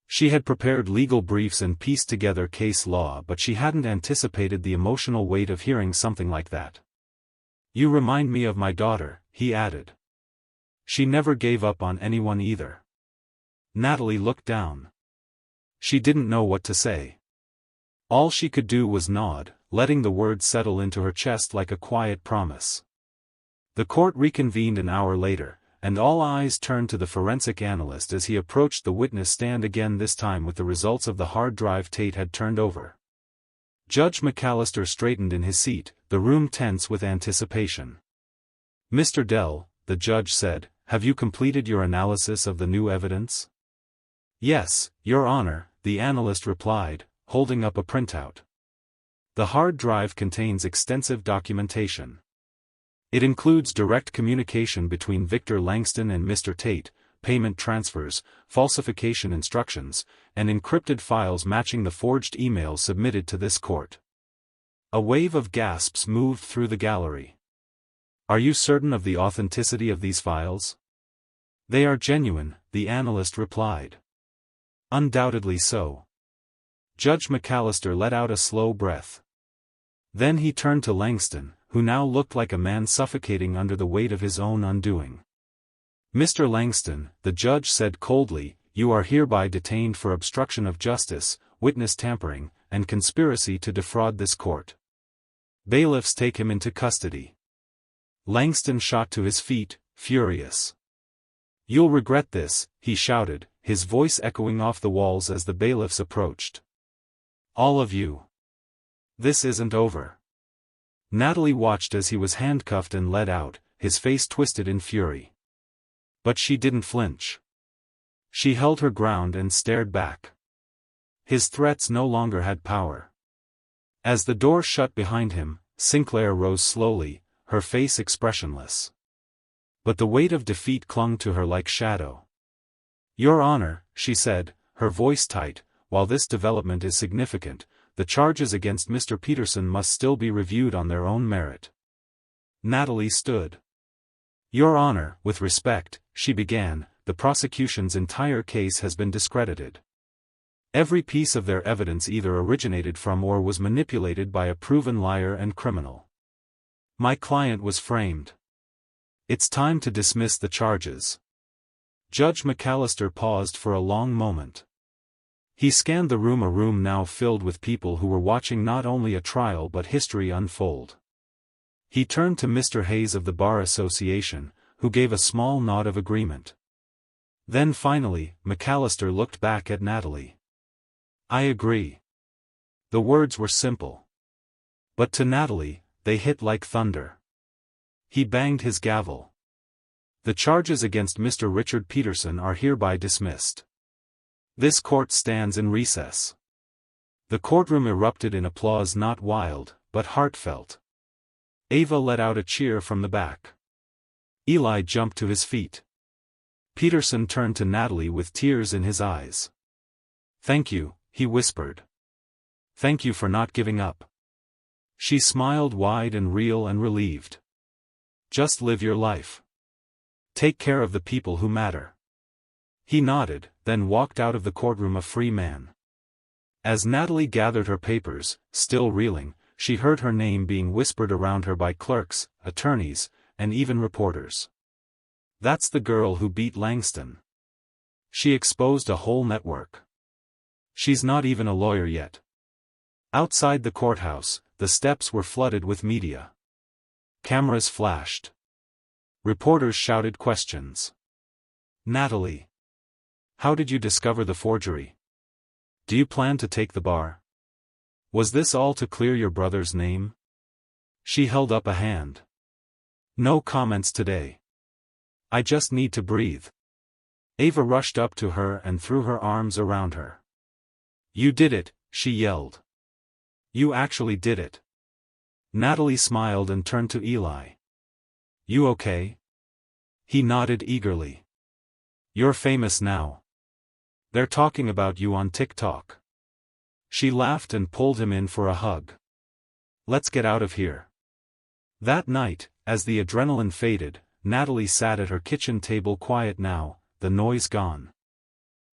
She had prepared legal briefs and pieced together case law, but she hadn't anticipated the emotional weight of hearing something like that. "You remind me of my daughter," he added. "She never gave up on anyone either." Natalie looked down. She didn't know what to say. All she could do was nod, letting the words settle into her chest like a quiet promise. The court reconvened an hour later, and all eyes turned to the forensic analyst as he approached the witness stand again, this time with the results of the hard drive Tate had turned over. Judge McAllister straightened in his seat, the room tense with anticipation. "Mr. Dell," the judge said, "have you completed your analysis of the new evidence?" "Yes, Your Honor," the analyst replied, holding up a printout. The hard drive contains extensive documentation. It includes direct communication between Victor Langston and Mr. Tate, payment transfers, falsification instructions, and encrypted files matching the forged emails submitted to this court. A wave of gasps moved through the gallery. "Are you certain of the authenticity of these files?" "They are genuine," the analyst replied. "Undoubtedly so." Judge McAllister let out a slow breath. Then he turned to Langston, who now looked like a man suffocating under the weight of his own undoing. "Mr. Langston," the judge said coldly, "you are hereby detained for obstruction of justice, witness tampering, and conspiracy to defraud this court. Bailiffs take him into custody." Langston shot to his feet, furious. "You'll regret this," he shouted, his voice echoing off the walls as the bailiffs approached. "All of you. This isn't over." Natalie watched as he was handcuffed and led out, his face twisted in fury. But she didn't flinch. She held her ground and stared back. His threats no longer had power. As the door shut behind him, Sinclair rose slowly, her face expressionless. But the weight of defeat clung to her like shadow. "Your Honor," she said, her voice tight, "while this development is significant, the charges against Mr. Peterson must still be reviewed on their own merit." Natalie stood. "Your Honor, with respect," she began, "the prosecution's entire case has been discredited. Every piece of their evidence either originated from or was manipulated by a proven liar and criminal. My client was framed. It's time to dismiss the charges." Judge McAllister paused for a long moment. He scanned the room, a room now filled with people who were watching not only a trial but history unfold. He turned to Mr. Hayes of the Bar Association, who gave a small nod of agreement. Then finally, McAllister looked back at Natalie. "I agree." The words were simple. But to Natalie, they hit like thunder. He banged his gavel. "The charges against Mr. Richard Peterson are hereby dismissed. This court stands in recess." The courtroom erupted in applause, not wild, but heartfelt. Ava let out a cheer from the back. Eli jumped to his feet. Peterson turned to Natalie with tears in his eyes. "Thank you," he whispered. "Thank you for not giving up." She smiled wide and real and relieved. "Just live your life. Take care of the people who matter." He nodded, then walked out of the courtroom a free man. As Natalie gathered her papers, still reeling, she heard her name being whispered around her by clerks, attorneys, and even reporters. "That's the girl who beat Langston. She exposed a whole network. She's not even a lawyer yet." Outside the courthouse, the steps were flooded with media. Cameras flashed. Reporters shouted questions. "Natalie, how did you discover the forgery? Do you plan to take the bar? Was this all to clear your brother's name?" She held up a hand. "No comments today. I just need to breathe." Ava rushed up to her and threw her arms around her. "You did it," she yelled. "You actually did it." Natalie smiled and turned to Eli. "You okay?" He nodded eagerly. "You're famous now. They're talking about you on TikTok." She laughed and pulled him in for a hug. "Let's get out of here." That night, as the adrenaline faded, Natalie sat at her kitchen table, quiet now, the noise gone.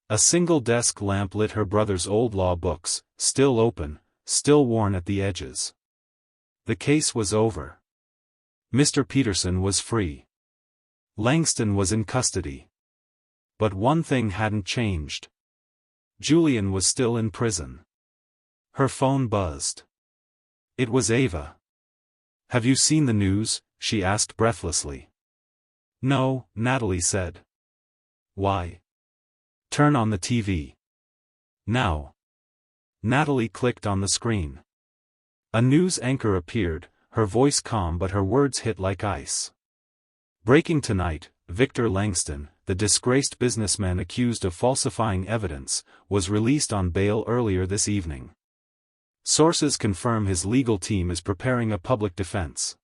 A single desk lamp lit her brother's old law books, still open, still worn at the edges. The case was over. Mr. Peterson was free. Langston was in custody. But one thing hadn't changed. Julian was still in prison. Her phone buzzed. It was Ava. "Have you seen the news?" she asked breathlessly. "No," Natalie said. "Why?" "Turn on the TV. Now." Natalie clicked on the screen. A news anchor appeared, her voice calm but her words hit like ice. "Breaking tonight, Victor Langston, the disgraced businessman accused of falsifying evidence, was released on bail earlier this evening. Sources confirm his legal team is preparing a public defense.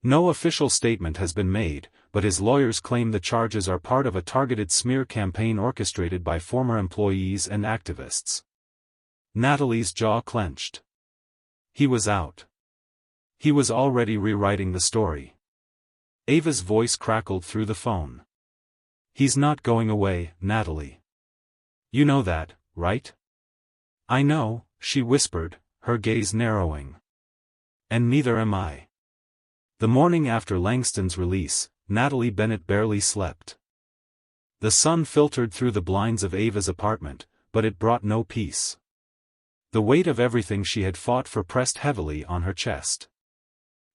No official statement has been made, but his lawyers claim the charges are part of a targeted smear campaign orchestrated by former employees and activists." Natalie's jaw clenched. He was out. He was already rewriting the story. Ava's voice crackled through the phone. "He's not going away, Natalie. You know that, right?" "I know," she whispered, her gaze narrowing. "And neither am I." The morning after Langston's release, Natalie Bennett barely slept. The sun filtered through the blinds of Ava's apartment, but it brought no peace. The weight of everything she had fought for pressed heavily on her chest.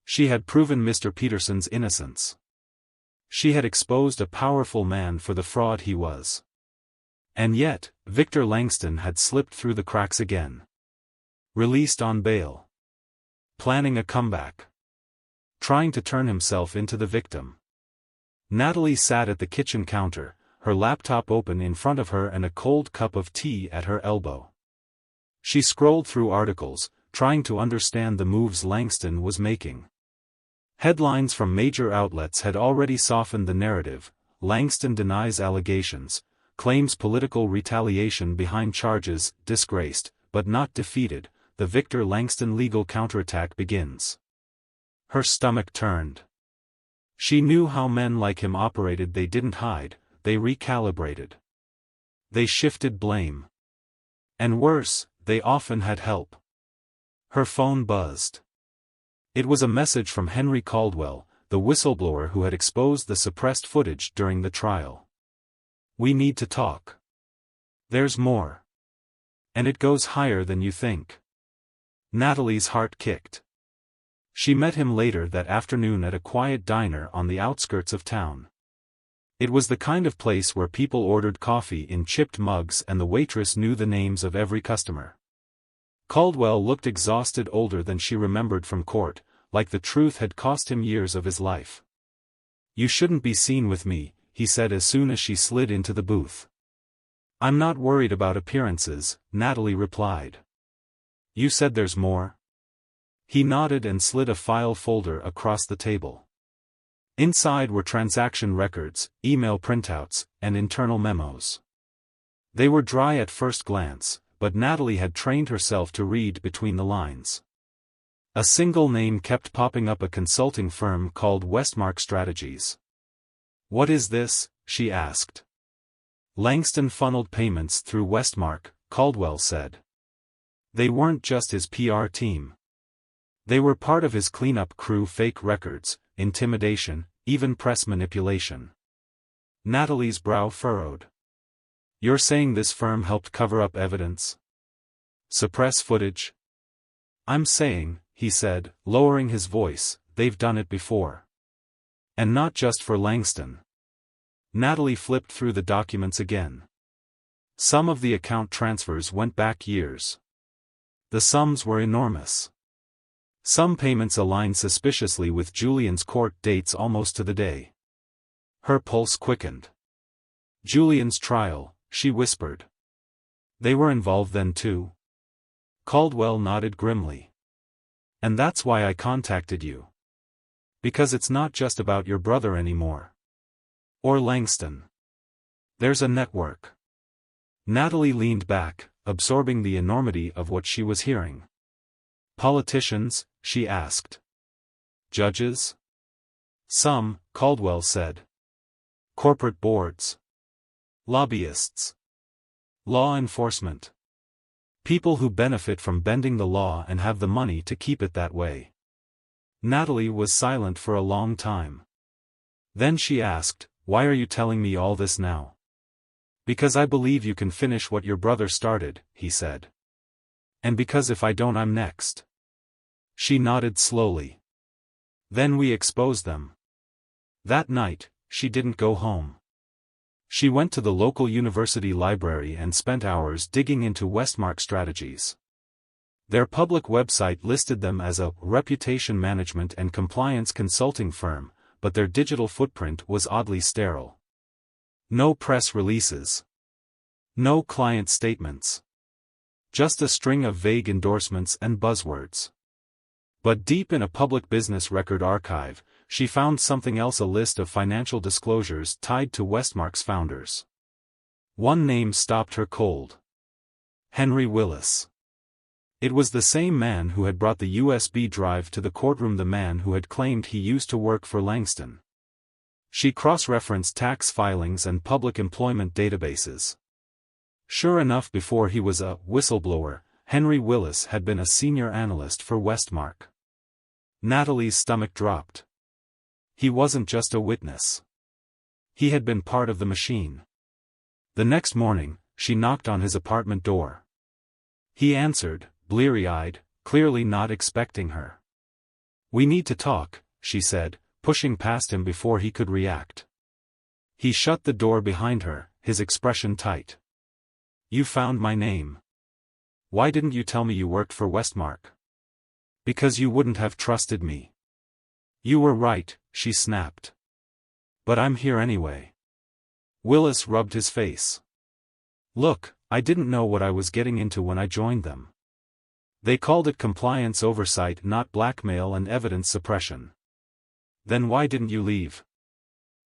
She had proven Mr. Peterson's innocence. She had exposed a powerful man for the fraud he was. And yet, Victor Langston had slipped through the cracks again. Released on bail. Planning a comeback. Trying to turn himself into the victim. Natalie sat at the kitchen counter, her laptop open in front of her and a cold cup of tea at her elbow. She scrolled through articles, trying to understand the moves Langston was making. Headlines from major outlets had already softened the narrative. Langston denies allegations, claims political retaliation behind charges, disgraced, but not defeated. The Victor Langston legal counterattack begins. Her stomach turned. She knew how men like him operated. They didn't hide, they recalibrated. They shifted blame. And worse, they often had help. Her phone buzzed. It was a message from Henry Caldwell, the whistleblower who had exposed the suppressed footage during the trial. "We need to talk. There's more." And it goes higher than you think. Natalie's heart kicked. She met him later that afternoon at a quiet diner on the outskirts of town. It was the kind of place where people ordered coffee in chipped mugs and the waitress knew the names of every customer. Caldwell looked exhausted, older than she remembered from court, like the truth had cost him years of his life. "You shouldn't be seen with me," he said as soon as she slid into the booth. "I'm not worried about appearances," Natalie replied. "You said there's more?" He nodded and slid a file folder across the table. Inside were transaction records, email printouts, and internal memos. They were dry at first glance, but Natalie had trained herself to read between the lines. A single name kept popping up: a consulting firm called Westmark Strategies. "What is this?" she asked. Langston funneled payments through Westmark, Caldwell said. They weren't just his PR team. They were part of his cleanup crew: fake records, intimidation, even press manipulation. Natalie's brow furrowed. "You're saying this firm helped cover up evidence? Suppress footage?" "I'm saying," he said, lowering his voice, "they've done it before. And not just for Langston." Natalie flipped through the documents again. Some of the account transfers went back years. The sums were enormous. Some payments aligned suspiciously with Julian's court dates almost to the day. Her pulse quickened. "Julian's trial," she whispered. "They were involved then too?" Caldwell nodded grimly. "And that's why I contacted you. Because it's not just about your brother anymore. Or Langston. There's a network." Natalie leaned back, absorbing the enormity of what she was hearing. "Politicians?" she asked. "Judges?" "Some," Caldwell said. "Corporate boards? Lobbyists? Law enforcement? People who benefit from bending the law and have the money to keep it that way." Natalie was silent for a long time. Then she asked, "Why are you telling me all this now?" "Because I believe you can finish what your brother started," he said. "And because if I don't, I'm next." She nodded slowly. "Then we expose them." That night, she didn't go home. She went to the local university library and spent hours digging into Westmark Strategies. Their public website listed them as a reputation management and compliance consulting firm, but their digital footprint was oddly sterile. No press releases. No client statements. Just a string of vague endorsements and buzzwords. But deep in a public business record archive, she found something else: a list of financial disclosures tied to Westmark's founders. One name stopped her cold. Henry Willis. It was the same man who had brought the USB drive to the courtroom, the man who had claimed he used to work for Langston. She cross-referenced tax filings and public employment databases. Sure enough, before he was a whistleblower, Henry Willis had been a senior analyst for Westmark. Natalie's stomach dropped. He wasn't just a witness. He had been part of the machine. The next morning, she knocked on his apartment door. He answered, bleary-eyed, clearly not expecting her. "We need to talk," she said, pushing past him before he could react. He shut the door behind her, his expression tight. "You found my name. Why didn't you tell me you worked for Westmark?" "Because you wouldn't have trusted me." "You were right," she snapped. "But I'm here anyway." Willis rubbed his face. "Look, I didn't know what I was getting into when I joined them. They called it compliance oversight, not blackmail and evidence suppression." "Then why didn't you leave?"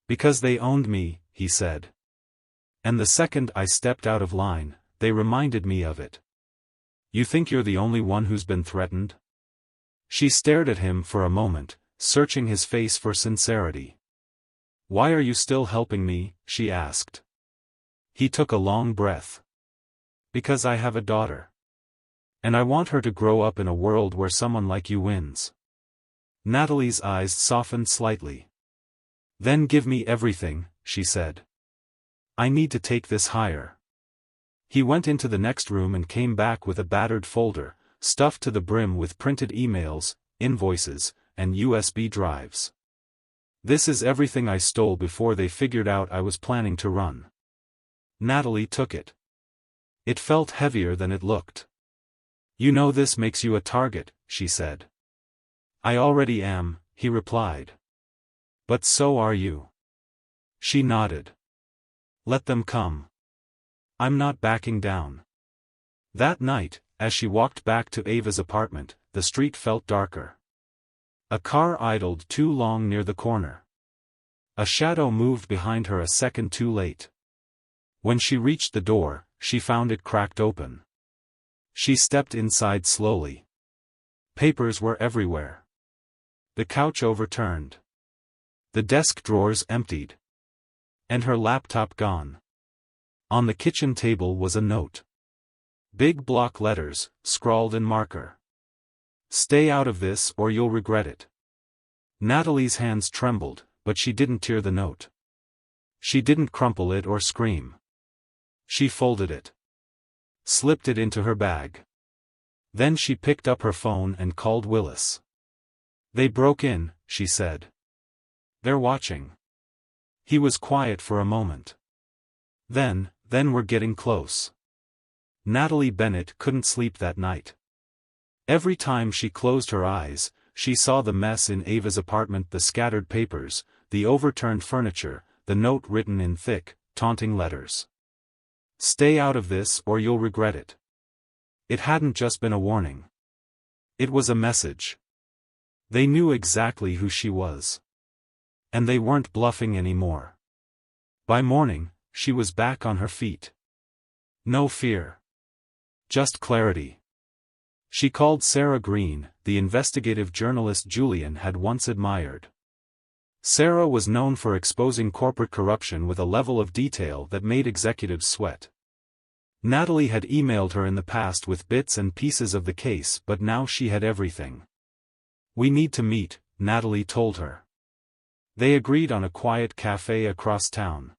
"Because they owned me," he said. "And the second I stepped out of line, they reminded me of it." "You think you're the only one who's been threatened?" She stared at him for a moment, searching his face for sincerity. "Why are you still helping me?" she asked. He took a long breath. "Because I have a daughter. And I want her to grow up in a world where someone like you wins." Natalie's eyes softened slightly. "Then give me everything," she said. "I need to take this higher." He went into the next room and came back with a battered folder, stuffed to the brim with printed emails, invoices, and USB drives. "This is everything I stole before they figured out I was planning to run." Natalie took it. It felt heavier than it looked. "You know this makes you a target," she said. "I already am," he replied. "But so are you." She nodded. "Let them come. I'm not backing down." That night, as she walked back to Ava's apartment, the street felt darker. A car idled too long near the corner. A shadow moved behind her a second too late. When she reached the door, she found it cracked open. She stepped inside slowly. Papers were everywhere. The couch overturned. The desk drawers emptied. And her laptop gone. On the kitchen table was a note. Big block letters, scrawled in marker. "Stay out of this or you'll regret it." Natalie's hands trembled, but she didn't tear the note. She didn't crumple it or scream. She folded it. Slipped it into her bag. Then she picked up her phone and called Willis. "They broke in," she said. "They're watching." He was quiet for a moment. Then we're getting close." Natalie Bennett couldn't sleep that night. Every time she closed her eyes, she saw the mess in Ava's apartment, the scattered papers, the overturned furniture, the note written in thick, taunting letters. "Stay out of this or you'll regret it." It hadn't just been a warning. It was a message. They knew exactly who she was. And they weren't bluffing anymore. By morning, she was back on her feet. No fear. Just clarity. She called Sarah Green, the investigative journalist Julian had once admired. Sarah was known for exposing corporate corruption with a level of detail that made executives sweat. Natalie had emailed her in the past with bits and pieces of the case, but now she had everything. "We need to meet," Natalie told her. They agreed on a quiet cafe across town.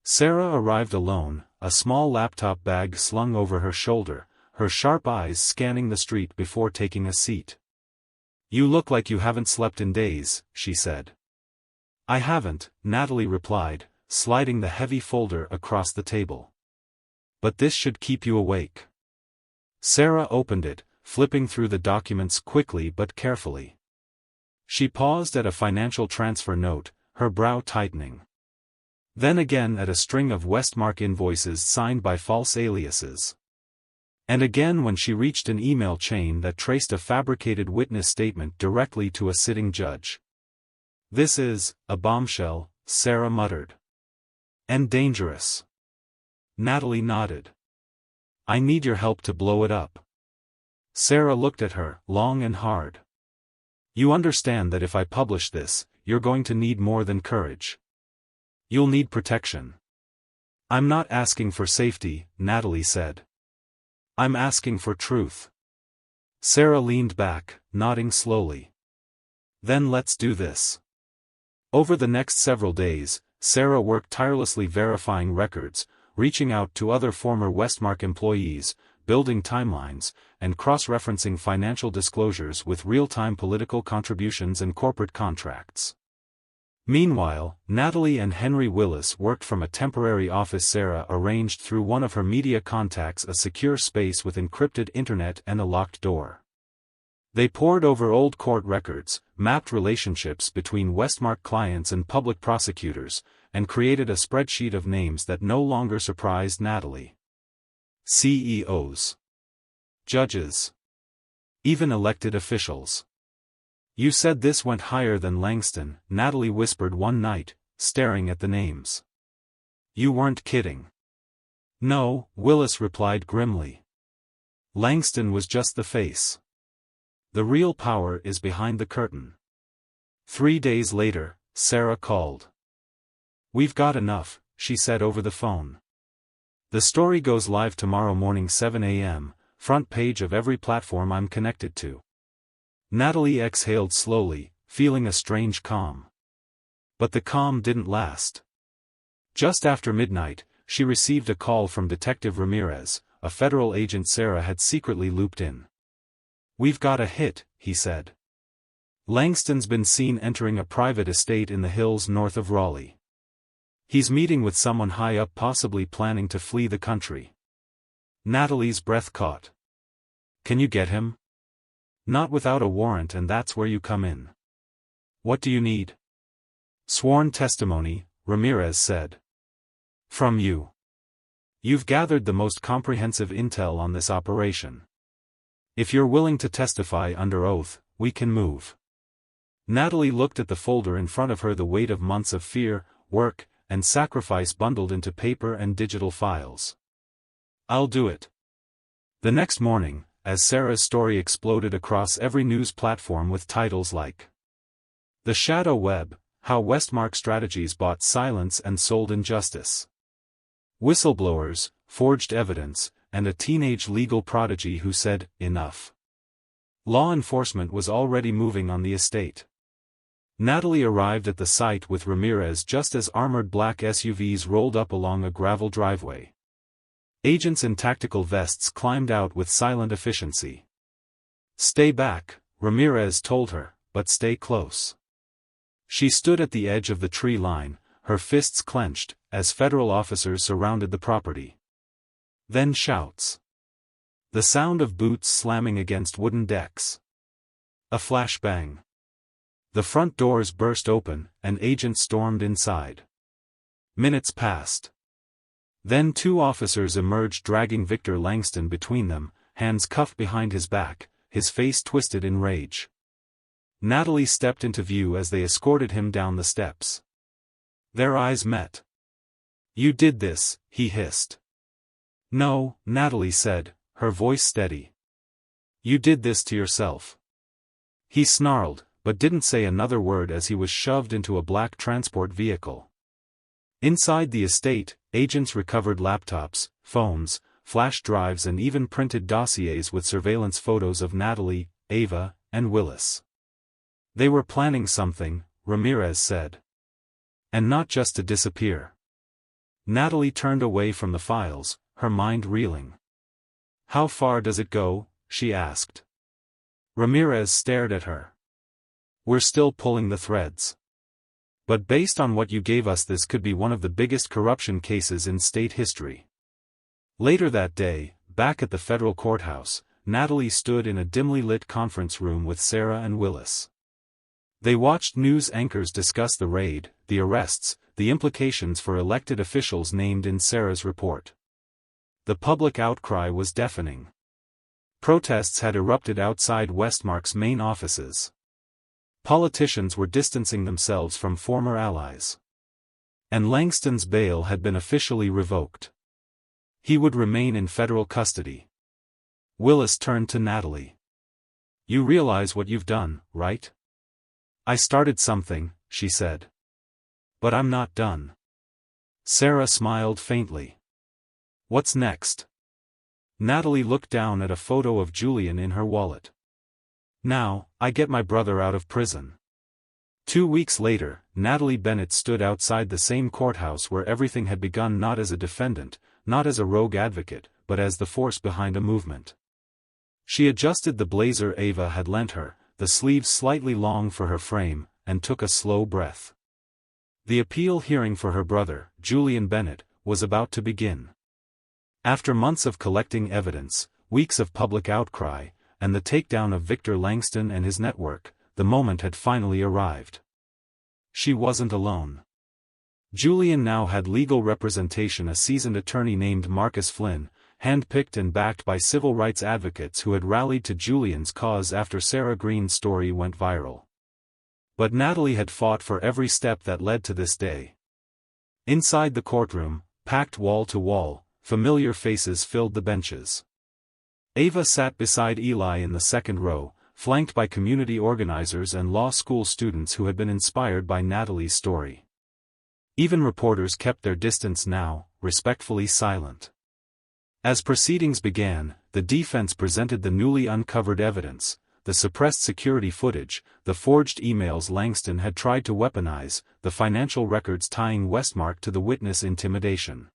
Sarah arrived alone, a small laptop bag slung over her shoulder, her sharp eyes scanning the street before taking a seat. "You look like you haven't slept in days," she said. "I haven't," Natalie replied, sliding the heavy folder across the table. "But this should keep you awake." Sarah opened it, flipping through the documents quickly but carefully. She paused at a financial transfer note, her brow tightening. Then again at a string of Westmark invoices signed by false aliases. And again when she reached an email chain that traced a fabricated witness statement directly to a sitting judge. "This is a bombshell," Sarah muttered. "And dangerous." Natalie nodded. "I need your help to blow it up." Sarah looked at her, long and hard. "You understand that if I publish this, you're going to need more than courage. You'll need protection." "I'm not asking for safety," Natalie said. "I'm asking for truth." Sarah leaned back, nodding slowly. "Then let's do this." Over the next several days, Sarah worked tirelessly verifying records, reaching out to other former Westmark employees, building timelines, and cross-referencing financial disclosures with real-time political contributions and corporate contracts. Meanwhile, Natalie and Henry Willis worked from a temporary office. Sarah arranged through one of her media contacts a secure space with encrypted internet and a locked door. They pored over old court records, mapped relationships between Westmark clients and public prosecutors, and created a spreadsheet of names that no longer surprised Natalie. CEOs. Judges. Even elected officials. "You said this went higher than Langston," Natalie whispered one night, staring at the names. "You weren't kidding." "No," Willis replied grimly. "Langston was just the face. The real power is behind the curtain." 3 days later, Sarah called. "We've got enough," she said over the phone. "The story goes live tomorrow morning 7 a.m., front page of every platform I'm connected to." Natalie exhaled slowly, feeling a strange calm. But the calm didn't last. Just after midnight, she received a call from Detective Ramirez, a federal agent Sarah had secretly looped in. "We've got a hit," he said. "Langston's been seen entering a private estate in the hills north of Raleigh. He's meeting with someone high up, possibly planning to flee the country." Natalie's breath caught. "Can you get him?" "Not without a warrant, and that's where you come in." "What do you need?" "Sworn testimony," Ramirez said. "From you. You've gathered the most comprehensive intel on this operation. If you're willing to testify under oath, we can move." Natalie looked at the folder in front of her, the weight of months of fear, work, and sacrifice bundled into paper and digital files. "I'll do it." The next morning, as Sarah's story exploded across every news platform with titles like "The Shadow Web, How Westmark Strategies Bought Silence and Sold Injustice," "Whistleblowers, Forged Evidence, and a Teenage Legal Prodigy Who Said, Enough," law enforcement was already moving on the estate. Natalie arrived at the site with Ramirez just as armored black SUVs rolled up along a gravel driveway. Agents in tactical vests climbed out with silent efficiency. "Stay back," Ramirez told her, "but stay close." She stood at the edge of the tree line, her fists clenched, as federal officers surrounded the property. Then shouts. The sound of boots slamming against wooden decks. A flashbang. The front doors burst open, and agents stormed inside. Minutes passed. Then two officers emerged, dragging Victor Langston between them, hands cuffed behind his back, his face twisted in rage. Natalie stepped into view as they escorted him down the steps. Their eyes met. "You did this," he hissed. "No," Natalie said, her voice steady. "You did this to yourself." He snarled, but didn't say another word as he was shoved into a black transport vehicle. Inside the estate, agents recovered laptops, phones, flash drives, and even printed dossiers with surveillance photos of Natalie, Ava, and Willis. They were planning something, Ramirez said. And not just to disappear. Natalie turned away from the files, her mind reeling. "How far does it go?" she asked. Ramirez stared at her. "We're still pulling the threads. But based on what you gave us, this could be one of the biggest corruption cases in state history." Later that day, back at the federal courthouse, Natalie stood in a dimly lit conference room with Sarah and Willis. They watched news anchors discuss the raid, the arrests, the implications for elected officials named in Sarah's report. The public outcry was deafening. Protests had erupted outside Westmark's main offices. Politicians were distancing themselves from former allies. And Langston's bail had been officially revoked. He would remain in federal custody. Willis turned to Natalie. "You realize what you've done, right?" "I started something," she said. "But I'm not done." Sarah smiled faintly. "What's next?" Natalie looked down at a photo of Julian in her wallet. "Now, I get my brother out of prison." 2 weeks later, Natalie Bennett stood outside the same courthouse where everything had begun, not as a defendant, not as a rogue advocate, but as the force behind a movement. She adjusted the blazer Ava had lent her, the sleeves slightly long for her frame, and took a slow breath. The appeal hearing for her brother, Julian Bennett, was about to begin. After months of collecting evidence, weeks of public outcry, and the takedown of Victor Langston and his network, the moment had finally arrived. She wasn't alone. Julian now had legal representation, a seasoned attorney named Marcus Flynn, handpicked and backed by civil rights advocates who had rallied to Julian's cause after Sarah Green's story went viral. But Natalie had fought for every step that led to this day. Inside the courtroom, packed wall to wall, familiar faces filled the benches. Ava sat beside Eli in the second row, flanked by community organizers and law school students who had been inspired by Natalie's story. Even reporters kept their distance now, respectfully silent. As proceedings began, the defense presented the newly uncovered evidence, the suppressed security footage, the forged emails Langston had tried to weaponize, the financial records tying Westmark to the witness intimidation.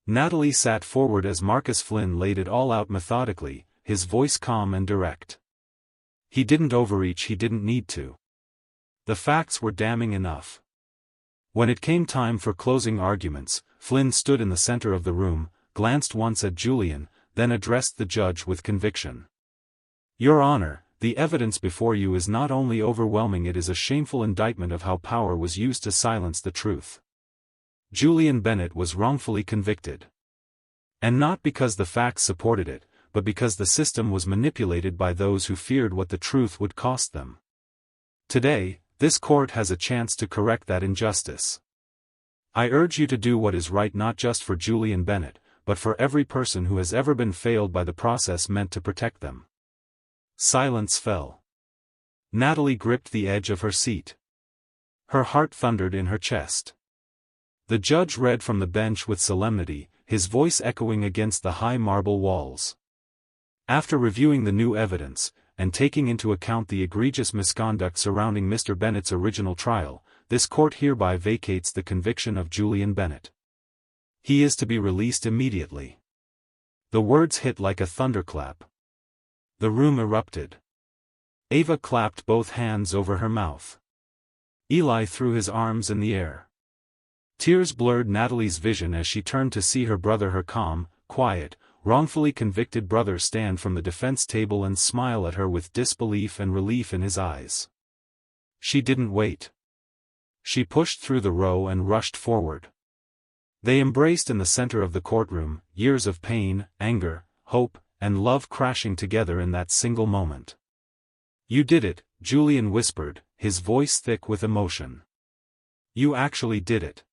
Natalie sat forward as Marcus Flynn laid it all out methodically, his voice calm and direct. He didn't overreach, he didn't need to. The facts were damning enough. When it came time for closing arguments, Flynn stood in the center of the room, glanced once at Julian, then addressed the judge with conviction. Your Honor, the evidence before you is not only overwhelming, it is a shameful indictment of how power was used to silence the truth. Julian Bennett was wrongfully convicted. And not because the facts supported it, but because the system was manipulated by those who feared what the truth would cost them. Today, this court has a chance to correct that injustice. I urge you to do what is right, not just for Julian Bennett, but for every person who has ever been failed by the process meant to protect them. Silence fell. Natalie gripped the edge of her seat. Her heart thundered in her chest. The judge read from the bench with solemnity, his voice echoing against the high marble walls. After reviewing the new evidence, and taking into account the egregious misconduct surrounding Mr. Bennett's original trial, this court hereby vacates the conviction of Julian Bennett. He is to be released immediately. The words hit like a thunderclap. The room erupted. Ava clapped both hands over her mouth. Eli threw his arms in the air. Tears blurred Natalie's vision as she turned to see her brother, her calm, quiet, wrongfully convicted brother, stand from the defense table and smile at her with disbelief and relief in his eyes. She didn't wait. She pushed through the row and rushed forward. They embraced in the center of the courtroom, years of pain, anger, hope, and love crashing together in that single moment. You did it, Julian whispered, his voice thick with emotion. You actually did it.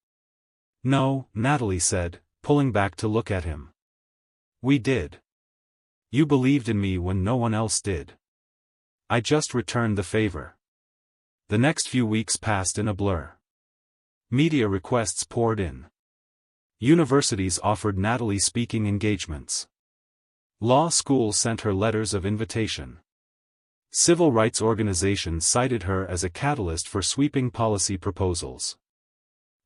No, Natalie said, pulling back to look at him. We did. You believed in me when no one else did. I just returned the favor. The next few weeks passed in a blur. Media requests poured in. Universities offered Natalie speaking engagements. Law schools sent her letters of invitation. Civil rights organizations cited her as a catalyst for sweeping policy proposals.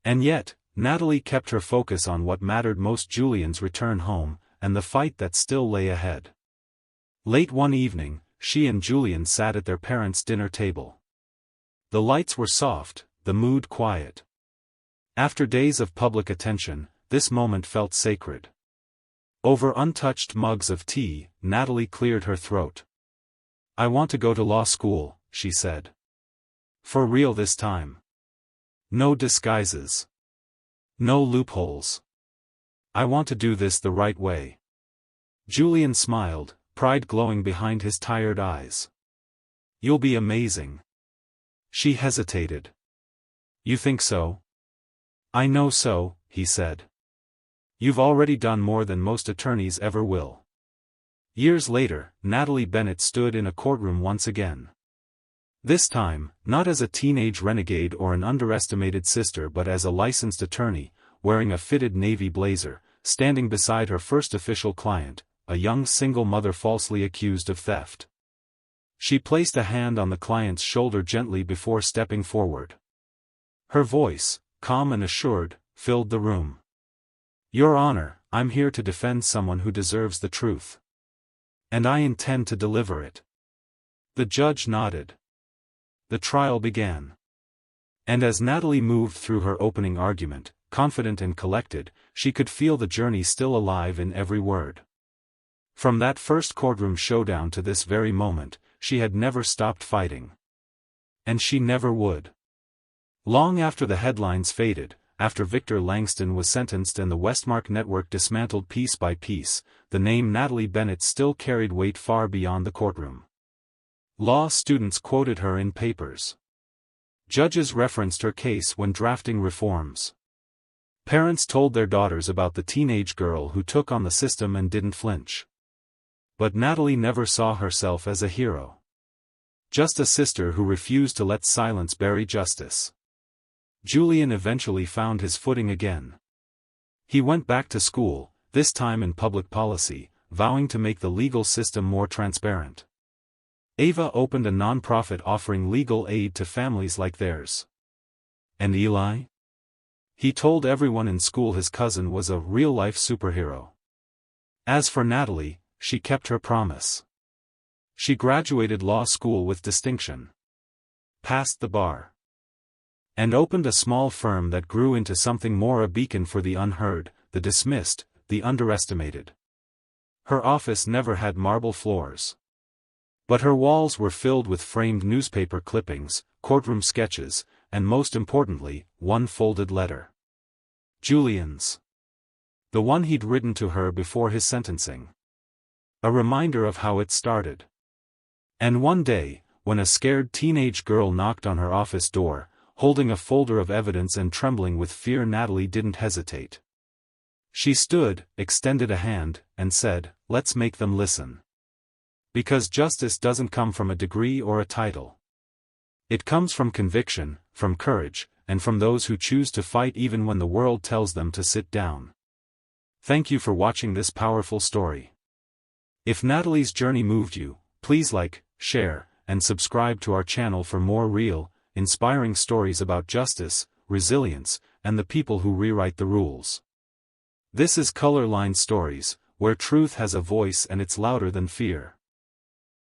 And yet, Natalie kept her focus on what mattered most: Julian's return home, and the fight that still lay ahead. Late one evening, she and Julian sat at their parents' dinner table. The lights were soft, the mood quiet. After days of public attention, this moment felt sacred. Over untouched mugs of tea, Natalie cleared her throat. I want to go to law school, she said. For real this time. No disguises. No loopholes. I want to do this the right way. Julian smiled, pride glowing behind his tired eyes. You'll be amazing. She hesitated. You think so? I know so, he said. You've already done more than most attorneys ever will. Years later, Natalie Bennett stood in a courtroom once again. This time, not as a teenage renegade or an underestimated sister, but as a licensed attorney, wearing a fitted navy blazer, standing beside her first official client, a young single mother falsely accused of theft. She placed a hand on the client's shoulder gently before stepping forward. Her voice, calm and assured, filled the room. Your Honor, I'm here to defend someone who deserves the truth. And I intend to deliver it. The judge nodded. The trial began. And as Natalie moved through her opening argument, confident and collected, she could feel the journey still alive in every word. From that first courtroom showdown to this very moment, she had never stopped fighting. And she never would. Long after the headlines faded, after Victor Langston was sentenced and the Westmark network dismantled piece by piece, the name Natalie Bennett still carried weight far beyond the courtroom. Law students quoted her in papers. Judges referenced her case when drafting reforms. Parents told their daughters about the teenage girl who took on the system and didn't flinch. But Natalie never saw herself as a hero. Just a sister who refused to let silence bury justice. Julian eventually found his footing again. He went back to school, this time in public policy, vowing to make the legal system more transparent. Ava opened a nonprofit offering legal aid to families like theirs. And Eli? He told everyone in school his cousin was a real-life superhero. As for Natalie, she kept her promise. She graduated law school with distinction, passed the bar, and opened a small firm that grew into something more, a beacon for the unheard, the dismissed, the underestimated. Her office never had marble floors, but her walls were filled with framed newspaper clippings, courtroom sketches, and most importantly, one folded letter. Julian's. The one he'd written to her before his sentencing. A reminder of how it started. And one day, when a scared teenage girl knocked on her office door, holding a folder of evidence and trembling with fear, Natalie didn't hesitate. She stood, extended a hand, and said, "Let's make them listen. Because justice doesn't come from a degree or a title. It comes from conviction, from courage, and from those who choose to fight even when the world tells them to sit down." Thank you for watching this powerful story. If Natalie's journey moved you, please like, share, and subscribe to our channel for more real, inspiring stories about justice, resilience, and the people who rewrite the rules. This is Color Line Stories, where truth has a voice and it's louder than fear.